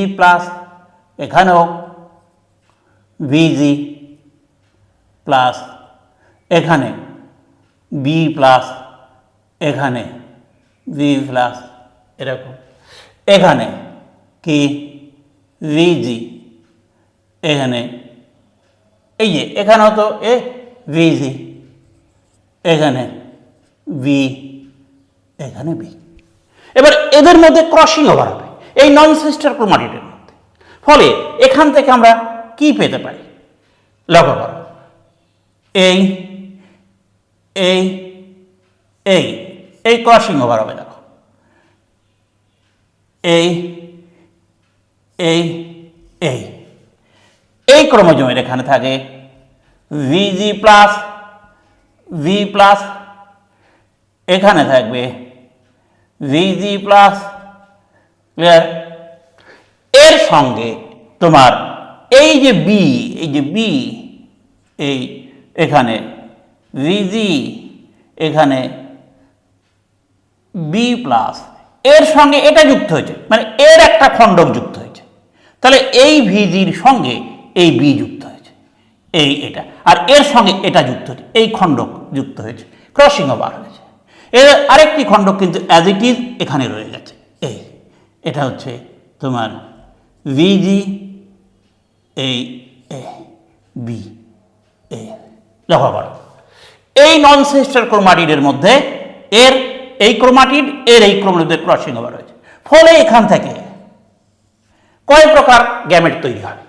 এখানেও VG+, এখানে B+, এখানে V+, এরকম এখানে কি VG, এখানে এই যে এখানেও তো VG, এখানে V, এখানে B। এবার এদের মধ্যে ক্রসিং ওভার হবে এই নন সিস্টার ক্রোমাটিডের মধ্যে, ফলে এখান থেকে আমরা কি পেতে পারি লক্ষ্য করো, এই এই এই এই ক্রসিং ওভার হবে, দেখো এই এই এই এই ক্রোমোজোমের এখানে থাকে VG প্লাস V প্লাস, এখানে থাকবে VG প্লাস। ক্লিয়ার? এর সঙ্গে তোমার এই যে বি, এই যে বি, এই এখানে VG, এখানে বি প্লাস, এর সঙ্গে এটা যুক্ত হয়েছে, মানে এর একটা খণ্ডক যুক্ত হয়েছে। তাহলে এই ভিজির সঙ্গে এই বি যুক্ত হয়েছে, এই এটা, আর এর সঙ্গে এটা যুক্ত হয়েছে, এই খণ্ডক যুক্ত হয়েছে, ক্রসিং ওভার হয়েছে। এর আরেকটি খণ্ডক কিন্তু অ্যাজ ইট ইজ এখানে রয়ে গেছে, এই এটা হচ্ছে তোমার ভিজি, এই বি, এই লক্ষ্য করো। এই নন সিস্টার ক্রোমাটিডের মধ্যে এর এই ক্রোমাটিড এর এই ক্রোমাটিডের ক্রসিং ওভার হয়েছে, ফলে এখান থেকে কয় প্রকার গ্যামেট তৈরি হয়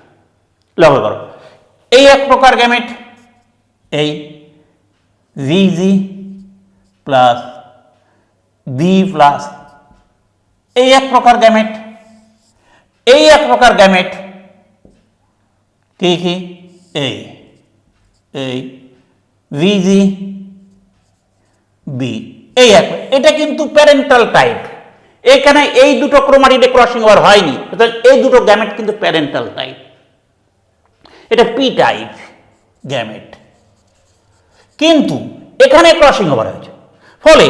লক্ষ্য করো। এই এক প্রকার গ্যামেট, এই ভিজি প্লাস বি প্লাস, এই এক প্রকার গ্যামেট। এই এক প্রকার গ্যামেট কি কি? এই এই ভিজি বি, এই এক, এটা কিন্তু প্যারেন্টাল টাইপ। এখানে এই দুটো ক্রোমাটিডে ক্রসিং ওভার হয়নি, এই দুটো গ্যামেট কিন্তু প্যারেন্টাল টাইপ, এটা পি টাইপ গ্যামেট, কিন্তু এখানে ক্রসিং ওভার হয়েছে, ফলে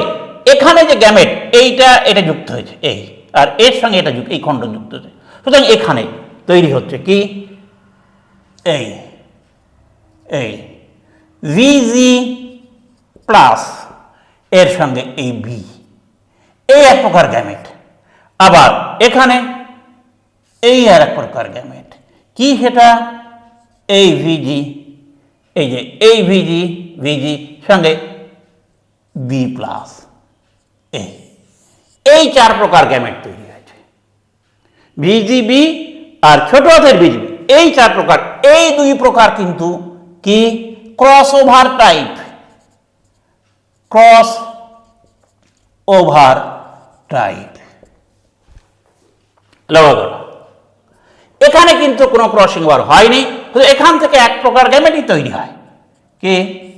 এখানে যে গ্যামেট এইটা এটা যুক্ত হয়েছে, এই আর এর সঙ্গে এটা যুক্ত, এই খণ্ড যুক্ত হয়েছে, সুতরাং এখানে তৈরি হচ্ছে কি? এই এই ভিজি প্লাস এর সঙ্গে এই বি, এই এক প্রকার গ্যামেট। আবার এখানে এই আর এক প্রকার গ্যামেট, কি সেটা? এই ভিজি, এই যে এই ভিজি, ভিজি সঙ্গে বি প্লাস, এই চার প্রকার গ্যামেট তৈরি হয়েছে। ভিজিবি আর ছোট হাতের ভিজিবি, এই চার প্রকার। এই দুই প্রকার কিন্তু কি? Cross over type, cross over type. লক্ষ্য করো, এখানে কিন্তু কোনো ক্রসিং ওভার হয়নি, এখান থেকে এক প্রকার গ্যামেটই তৈরি হয়, কি?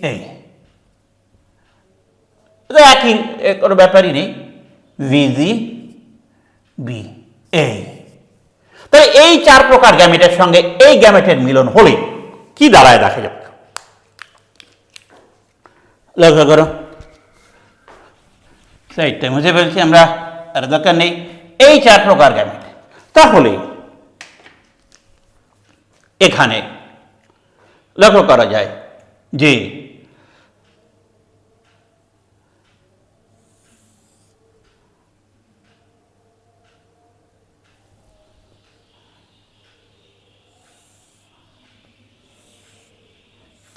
এই একই, কোনো ব্যাপারই নেই, ভিজি বি, এই। তাহলে এই চার প্রকার গ্যামেটের সঙ্গে এই গ্যামেটের মিলন হলে কি দাঁড়ায় দেখা যাবে, লক্ষ্য করো। সেইটাই মুছে ফেলছি আমরা, আর দরকার নেই। এই চার প্রকার গ্যামেট, তাহলে এখানে লক্ষ্য করা যায় যে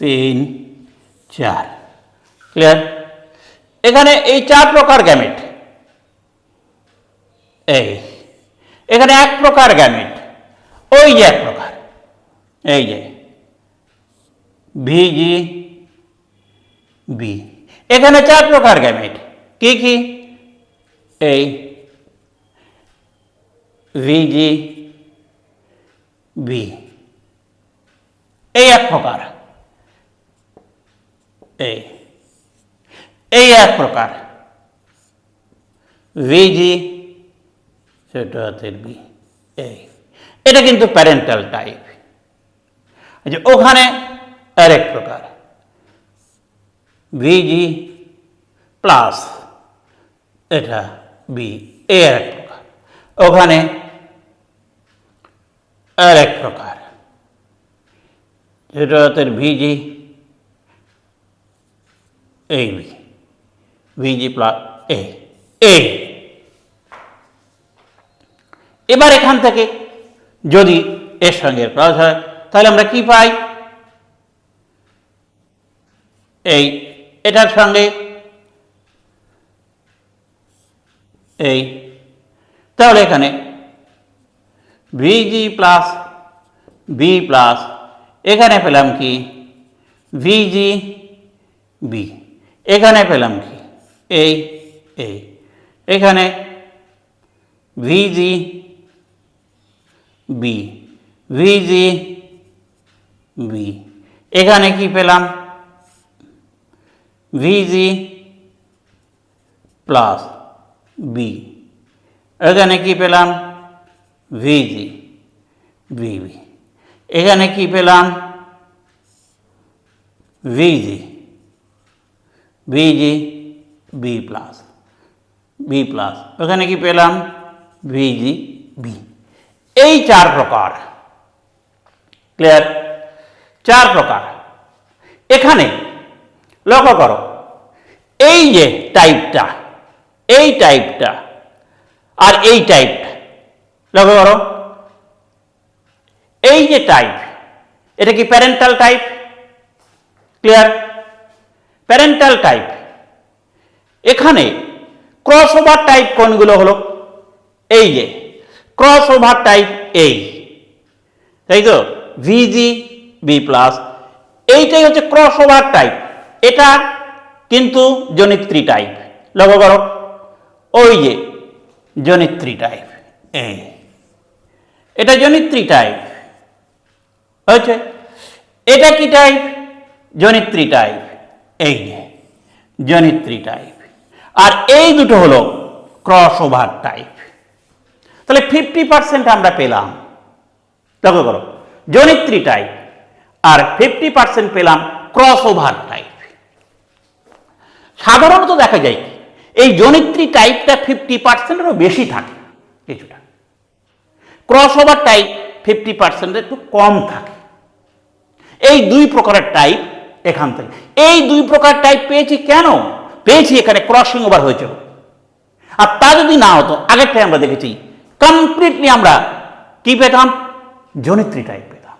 তিন চার, ক্লিয়ার? এখানে এই চার প্রকার গ্যামেট, এই এখানে এক প্রকার গ্যামেট, ওই যে এক প্রকার, এই যে ভিজি বি, এখানে চার প্রকার গ্যামেট, কি কি? এই ভিজি বি, এই এক প্রকার, এই এই এক প্রকার ভিজি ছোট হাতের বি, এই এটা কিন্তু প্যারেন্টাল টাইপ। আচ্ছা, ওখানে আরেক প্রকার ভিজি প্লাস, এটা বি, এ আর এক প্রকার। ওখানে আরেক প্রকার ছোট হাতের ভিজি, এই বি, ভিজি প্লাস এ, এ। এবার এখান থেকে যদি এর সঙ্গে ক্রস হয়, তাহলে আমরা কি পাই? এই এটার সঙ্গে এই, তাহলে এখানে ভিজি প্লাস বি প্লাস, এখানে পেলাম কি? ভিজি বি, এখানে পেলাম কি? এই এই, এখানে ভিজি বি, ভিজি বি। এখানে কি পেলাম? ভিজি প্লাস বি। এখানে কি পেলাম? ভিজি ভিবি। এখানে কি পেলাম? ভিজি ভিজি বি প্লাস বি প্লাস। এখানে কি পেলাম? ভিজি বি। এই চার প্রকার। ক্লিয়ার? চার প্রকার। এখানে লক্ষ্য করো, এই যে টাইপটা, এই টাইপটা আর এই টাইপটা, লক্ষ্য করো, এই যে টাইপ, এটা কি parental type? Clear? Parental type. এখানে ক্রস ওভার টাইপ কোনগুলো হলো? এই যে ক্রস ওভার টাইপ, এই, তাই তো, ভিজি বি প্লাস, এইটাই হচ্ছে ক্রস ওভার টাইপ। এটা কিন্তু জনিত্রী টাইপ। লক্ষ্য করো, ওই যে জনিত্রী টাইপ, এই, এটা জনিত্রী টাইপ হয়েছে। এটা কি টাইপ? জনিত্রী টাইপ, এই যে জনিত্রী টাইপ। আর এই দুটো হলো ক্রস ওভার টাইপ। তাহলে 50% আমরা পেলাম। লক্ষ্য করো, জনিত্রী টাইপ, আর 50% পেলাম ক্রস ওভার টাইপ। সাধারণত দেখা যায় এই জনিত্রী টাইপটা 50%-এরও বেশি থাকে কিছুটা, ক্রস ওভার টাইপ 50% একটু কম থাকে। এই দুই প্রকারের টাইপ এখান থেকে, এই দুই প্রকার টাইপ পেয়েছি কেন? পেয়েছি এখানে ক্রসিং ওভার হয়েছিল। আর তা যদি না হতো, আগেরটাই আমরা দেখেছি, কমপ্লিটলি আমরা কি পেতাম? জনিত্রী টাইপ পেতাম।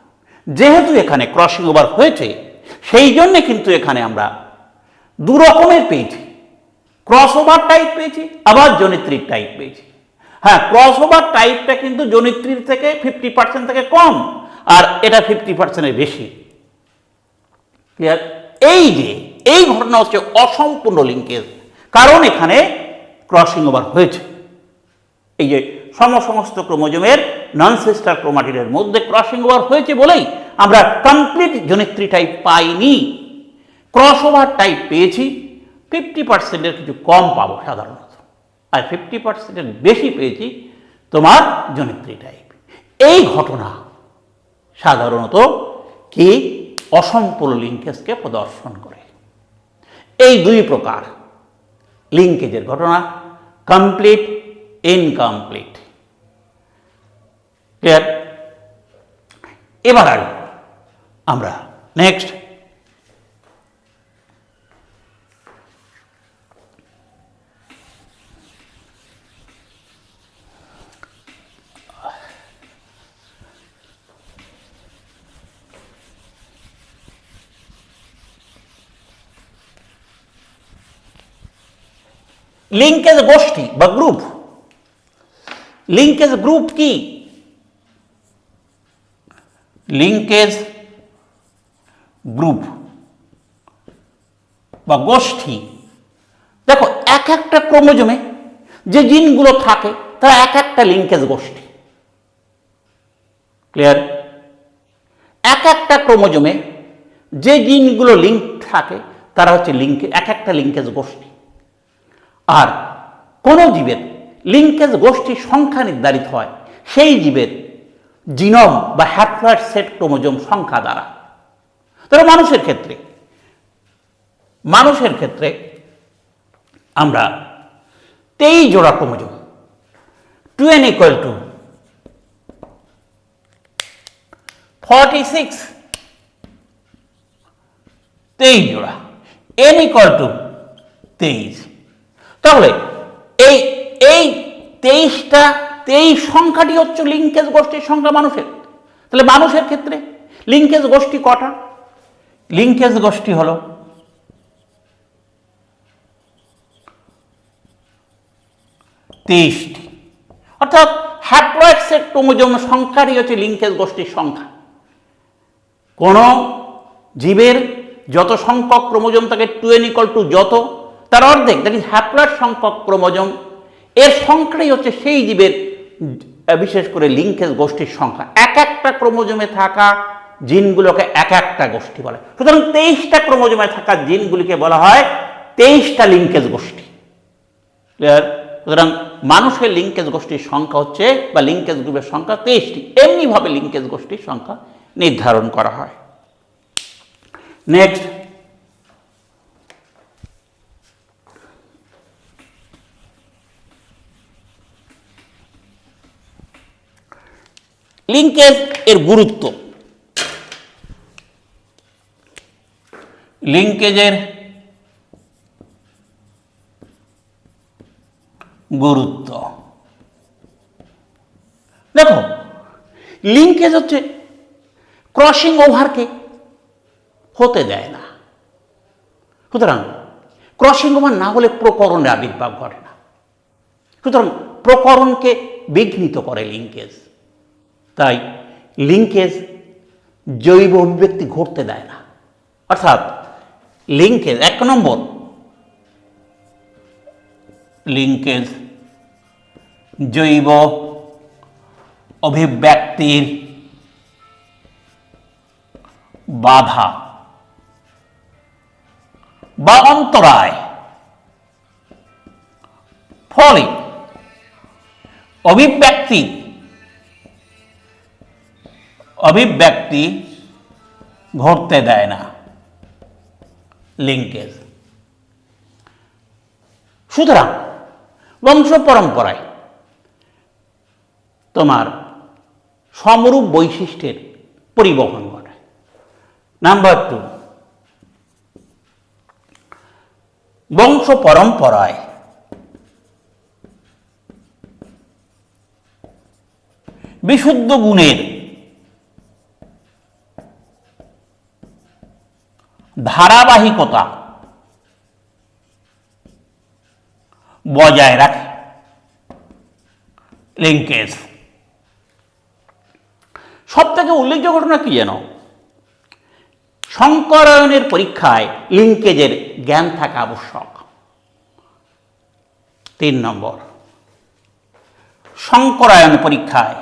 যেহেতু এখানে ক্রসিং ওভার হয়েছে, সেই জন্যে কিন্তু এখানে আমরা দু রকমের পেয়েছি, ক্রস ওভার টাইপ পেয়েছি, আবার জনিত্রীর টাইপ পেয়েছি। হ্যাঁ, ক্রস ওভার টাইপটা কিন্তু জনিত্রীর থেকে 50% থেকে কম, আর এটা 50%-এর বেশি। ক্লিয়ার? এই যে এই ঘটনা হচ্ছে অসম্পূর্ণ লিঙ্কেজ, কারণ এখানে ক্রসিং ওভার হয়েছে। এই যে সমস্ত ক্রোমোজোমের নন সিস্টার ক্রোমাটিডের মধ্যে ক্রসিং ওভার হয়েছে বলেই আমরা কমপ্লিট জনিত্রী টাইপ পাইনি, ক্রস ওভার টাইপ পেয়েছি। 50%-এর কিছু কম পাবো সাধারণত, আর 50%-এর বেশি পেয়েছি তোমার জনিত্রী টাইপ। এই ঘটনা সাধারণত কি অসম্পূর্ণ লিঙ্কেজকে প্রদর্শন করে। এই দুই প্রকার লিঙ্কেজের ঘটনা, কমপ্লিট, ইনকমপ্লিট। ক্লিয়ার? এবার আমরা নেক্সট লিঙ্কেজ গোষ্ঠী বা গ্রুপ। লিঙ্কেজ গ্রুপ কি? লিঙ্কেজ গ্রুপ বা গোষ্ঠী, দেখো এক একটা ক্রোমোজোমে যে জিনগুলো থাকে তারা এক একটা লিঙ্কেজ গোষ্ঠী। ক্লিয়ার? এক একটা ক্রোমোজোমে যে জিনগুলো লিঙ্ক থাকে তারা হচ্ছে এক একটা লিঙ্কেজ গোষ্ঠী। আর কোনো জীবের লিঙ্কেজ গোষ্ঠীর সংখ্যা নির্ধারিত হয় সেই জীবের জিনোম বা হ্যাপ্লয়েড সেট ক্রোমোজোম সংখ্যা দ্বারা। তবে মানুষের ক্ষেত্রে আমরা 23 জোড়া ক্রোমোজোম, 2n = 46, 23 জোড়া, n = 23। তাহলে এই 23 সংখ্যাটি হচ্ছে লিঙ্কেজ গোষ্ঠীর সংখ্যা মানুষের। তাহলে মানুষের ক্ষেত্রে লিঙ্কেজ গোষ্ঠী কটা? লিঙ্কেজ গোষ্ঠী হলো 23টি, অর্থাৎ হ্যাপ্লয়েড সেট ক্রোমোজোম সংখ্যারই হচ্ছে লিঙ্কেজ গোষ্ঠীর সংখ্যা। কোন জীবের যত সংখ্যক ক্রোমোজোম থাকে 2n = যত, তার অর্ধেক, দ্যাট ইজ হ্যাপ্লয়েড সংখ্যক ক্রোমোজোম, এর সংখ্যাই হচ্ছে সেই জীবের বিশেষ করে লিঙ্কেজ গোষ্ঠীর সংখ্যা, এক একটা ক্রোমোজোমে থাকা জিনগুলোকে এক একটা গোষ্ঠী বলে। সুতরাং 23টা ক্রোমোজোমে থাকা জিনগুলিকে বলা হয় 23টা লিঙ্কেজ গোষ্ঠী। ক্লিয়ার? সুতরাং মানুষের লিঙ্কেজ গোষ্ঠীর সংখ্যা হচ্ছে, বা লিঙ্কেজ গ্রুপের সংখ্যা 23টি। এমনিভাবে লিঙ্কেজ গোষ্ঠীর সংখ্যা নির্ধারণ করা হয়। নেক্সট, লিঙ্কেজ এর গুরুত্ব। লিঙ্কেজের গুরুত্ব দেখো, লিঙ্কেজ হচ্ছে ক্রসিং ওভারকে হতে দেয় না। সুতরাং ক্রসিং ওভার না হলে প্রকরণের আবির্ভাব ঘটে না। সুতরাং প্রকরণকে বিঘ্নিত করে লিঙ্কেজ। তাই লিঙ্কেজ জৈব অভিব্যক্তি ঘটতে দেয় না। অর্থাৎ লিঙ্কেজ, 1 নম্বর, লিঙ্কেজ জৈব অভিব্যক্তির বাধা বা অন্তরায়, ফলে অভিব্যক্তি ঘটতে দেয় না লিঙ্কেজ। সুতরাং বংশ পরম্পরায় তোমার সমরূপ বৈশিষ্ট্যের পরিবহন ঘটায়। নাম্বার 2, বংশ পরম্পরায় বিশুদ্ধ গুণের ধারাবাহিকতা বজায় রাখে লিঙ্কেজ। সব থেকে উল্লেখযোগ্য ঘটনা কি জানো? সংকরায়নের পরীক্ষায় লিঙ্কেজের জ্ঞান থাকা আবশ্যক। 3 নম্বর, সংকরায়ন পরীক্ষায়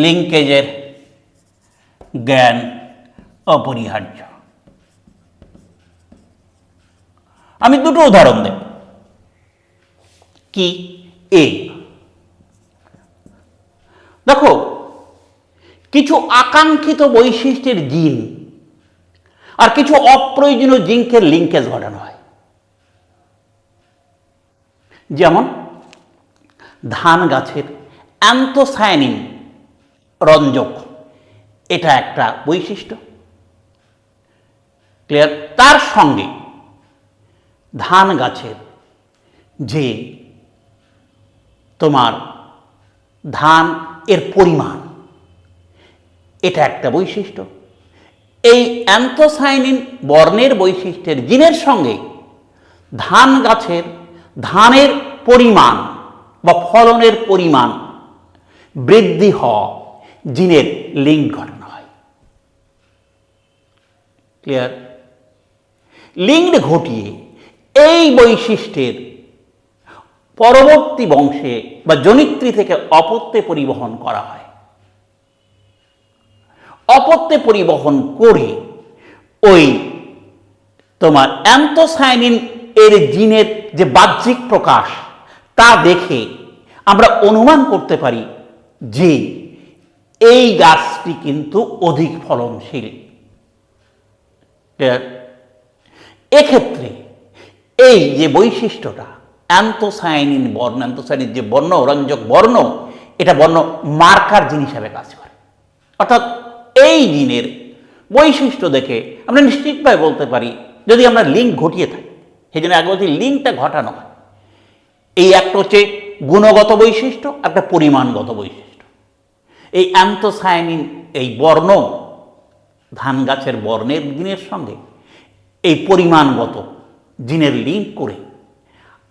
লিঙ্কেজের জ্ঞান অপরিহার্য। আমি 2টো উদাহরণ দেব। কি? দেখো, কিছু আকাঙ্ক্ষিত বৈশিষ্ট্যের জিন আর কিছু অপ্রয়োজনীয় জিনকে লিঙ্কেজ ঘটানো হয়। যেমন ধান গাছের অ্যান্থোসায়ানিন রঞ্জক, এটা একটা বৈশিষ্ট্য। ক্লিয়ার? তার সঙ্গে ধান গাছের যে তোমার ধান এর পরিমাণ, এটা একটা বৈশিষ্ট্য। এই অ্যান্থোসায়ানিন বর্ণের বৈশিষ্ট্যের জিনের সঙ্গে ধান গাছের ধানের পরিমাণ বা ফলনের পরিমাণ বৃদ্ধি হওয়া জিনের লিঙ্ক ঘটানো হয়। ক্লিয়ার? লিঙ্ক ঘটিয়ে এই বৈশিষ্ট্যের পরবর্তী বংশে বা জনিত্রী থেকে অপত্যে পরিবহন করা হয়। অপত্যে পরিবহন করে ওই তোমার অ্যান্থোসায়ানিন এর জিনের যে বাহ্যিক প্রকাশ, তা দেখে আমরা অনুমান করতে পারি যে এই গাছটি কিন্তু অধিক ফলনশীল। এক্ষেত্রে এই যে বৈশিষ্ট্যটা অ্যান্থোসায়ানিন বর্ণ, অ্যান্থোসায়ানিন যে বর্ণ রঞ্জক বর্ণ, এটা বর্ণ মার্কার জিন হিসাবে কাজ করে। অর্থাৎ এই জিনের বৈশিষ্ট্য দেখে আমরা নিশ্চিতভাবে বলতে পারি, যদি আমরা লিঙ্ক ঘটিয়ে থাকি, সেই জন্য আগে বলছি লিঙ্কটা ঘটানো হয়। এই একটা হচ্ছে গুণগত বৈশিষ্ট্য, একটা পরিমাণগত বৈশিষ্ট্য। এই অ্যান্থোসায়ানিন এই বর্ণ ধান গাছের বর্ণের জিনের সঙ্গে এই পরিমাণগত জিনের লিঙ্ক করে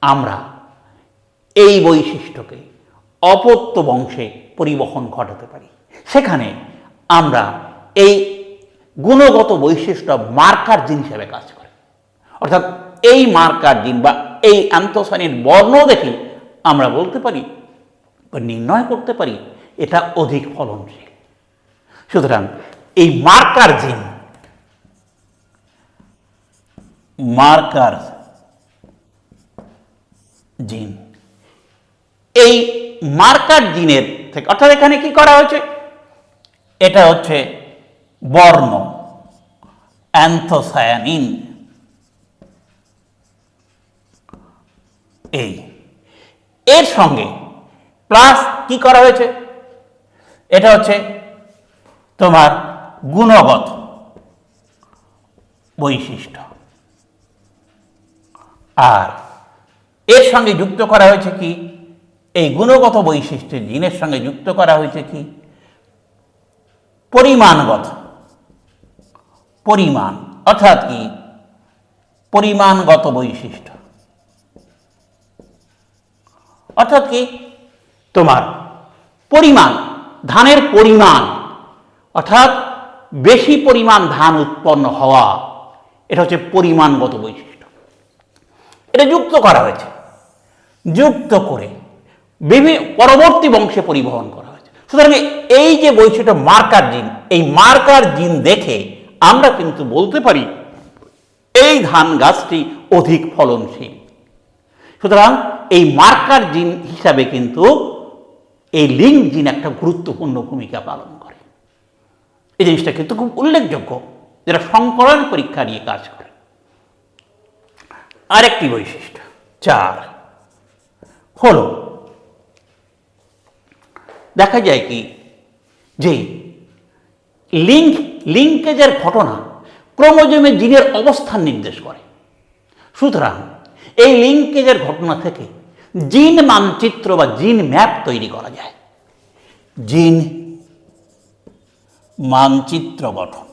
আমরা এই বৈশিষ্ট্যকে অপত্য বংশে পরিবহন ঘটাতে পারি। সেখানে আমরা এই গুণগত বৈশিষ্ট্য মার্কার জিন হিসেবে কাজ করে। অর্থাৎ এই মার্কার জিন বা এই অ্যান্থোসায়ানিন বর্ণ দেখে আমরা বলতে পারি বা নির্ণয় করতে পারি এটা অধিক ফলনশীল। সুতরাং এই মার্কার জিন এই মার্কার জিনের থেকে, অর্থাৎ এখানে কি করা হয়েছে, এটা হচ্ছে বর্ণ অ্যান্থোসায়ানিন, এর সঙ্গে প্লাস কি করা হয়েছে, এটা হচ্ছে তোমার গুণগত বৈশিষ্ট্য, আর এর সঙ্গে যুক্ত করা হয়েছে কি, এই গুণগত বৈশিষ্ট্যের জিনের সঙ্গে যুক্ত করা হয়েছে কি পরিমাণগত, পরিমাণ অর্থাৎ কি পরিমাণগত বৈশিষ্ট্য, অর্থাৎ কি তোমার পরিমাণ, ধানের পরিমাণ, অর্থাৎ বেশি পরিমাণ ধান উৎপন্ন হওয়া, এটা হচ্ছে পরিমাণগত বৈশিষ্ট্য। এটা যুক্ত করা হয়েছে, যুক্ত করে পরবর্তী বংশে পরিবহন করা হয়েছে। সুতরাং এই যে বৈশিষ্ট্য মার্কার জিন, এই মার্কার জিন দেখে আমরা কিন্তু বলতে পারি এই ধান গাছটি অধিক ফলনশীল। সুতরাং এই মার্কার জিন হিসাবে কিন্তু এই লিঙ্ক জিন একটা গুরুত্বপূর্ণ ভূমিকা পালন করে। এই জিনিসটা কিন্তু খুব উল্লেখযোগ্য, যেটা সংকলন পরীক্ষা নিয়ে কাজ করে। আরেকটি বৈশিষ্ট্য 4 হলো, দেখা যায় কি যে লিঙ্কেজের ঘটনা ক্রোমোজোমে জিনের অবস্থান নির্দেশ করে। সুতরাং এই লিঙ্কেজের ঘটনা থেকে জিন মানচিত্র বা জিন ম্যাপ তৈরি করা যায়। জিন মানচিত্র গঠন,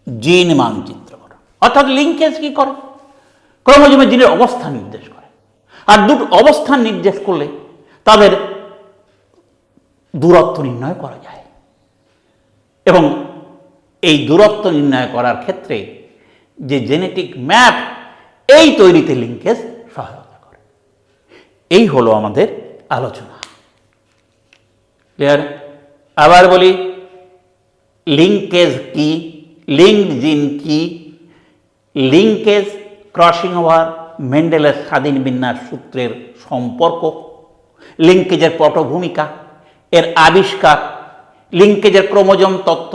জিন মানচিত্র গঠন অর্থাৎ লিঙ্কেজ কি করে, ক্রোমোজোমে জিনের অবস্থান নির্দেশ করে, আর দুটো অবস্থান নির্দেশ করলে তাদের দূরত্ব নির্ণয় করা যায়, এবং এই দূরত্ব নির্ণয় করার ক্ষেত্রে যে জেনেটিক ম্যাপ, এই তৈরিতে লিঙ্কেজ সহায়তা করে। এই হলো আমাদের আলোচনা। ক্লিয়ার? আবার বলি, লিঙ্কেজ কি, লিঙ্কড জিন কি, লিঙ্কেজ, ক্রসিং ওভার, মেন্ডেলের স্বাধীন বিন্যাস সূত্রের সম্পর্ক, লিঙ্কেজের পটভূমিকা, এর আবিষ্কার, লিঙ্কেজের ক্রোমোজোম তত্ত্ব,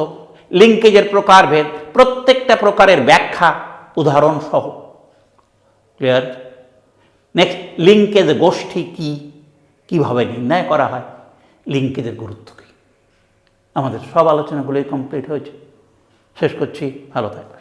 লিঙ্কেজের প্রকারভেদ, প্রত্যেকটা প্রকারের ব্যাখ্যা উদাহরণ সহ। ক্লিয়ার? নেক্সট, লিঙ্কেজ গোষ্ঠী কি, কিভাবে নির্ণয় করা হয়, লিঙ্কেজের গুরুত্ব কী। আমাদের সব আলোচনাগুলোই কমপ্লিট হয়েছে। শেষ করছি, ভালো থাকবে।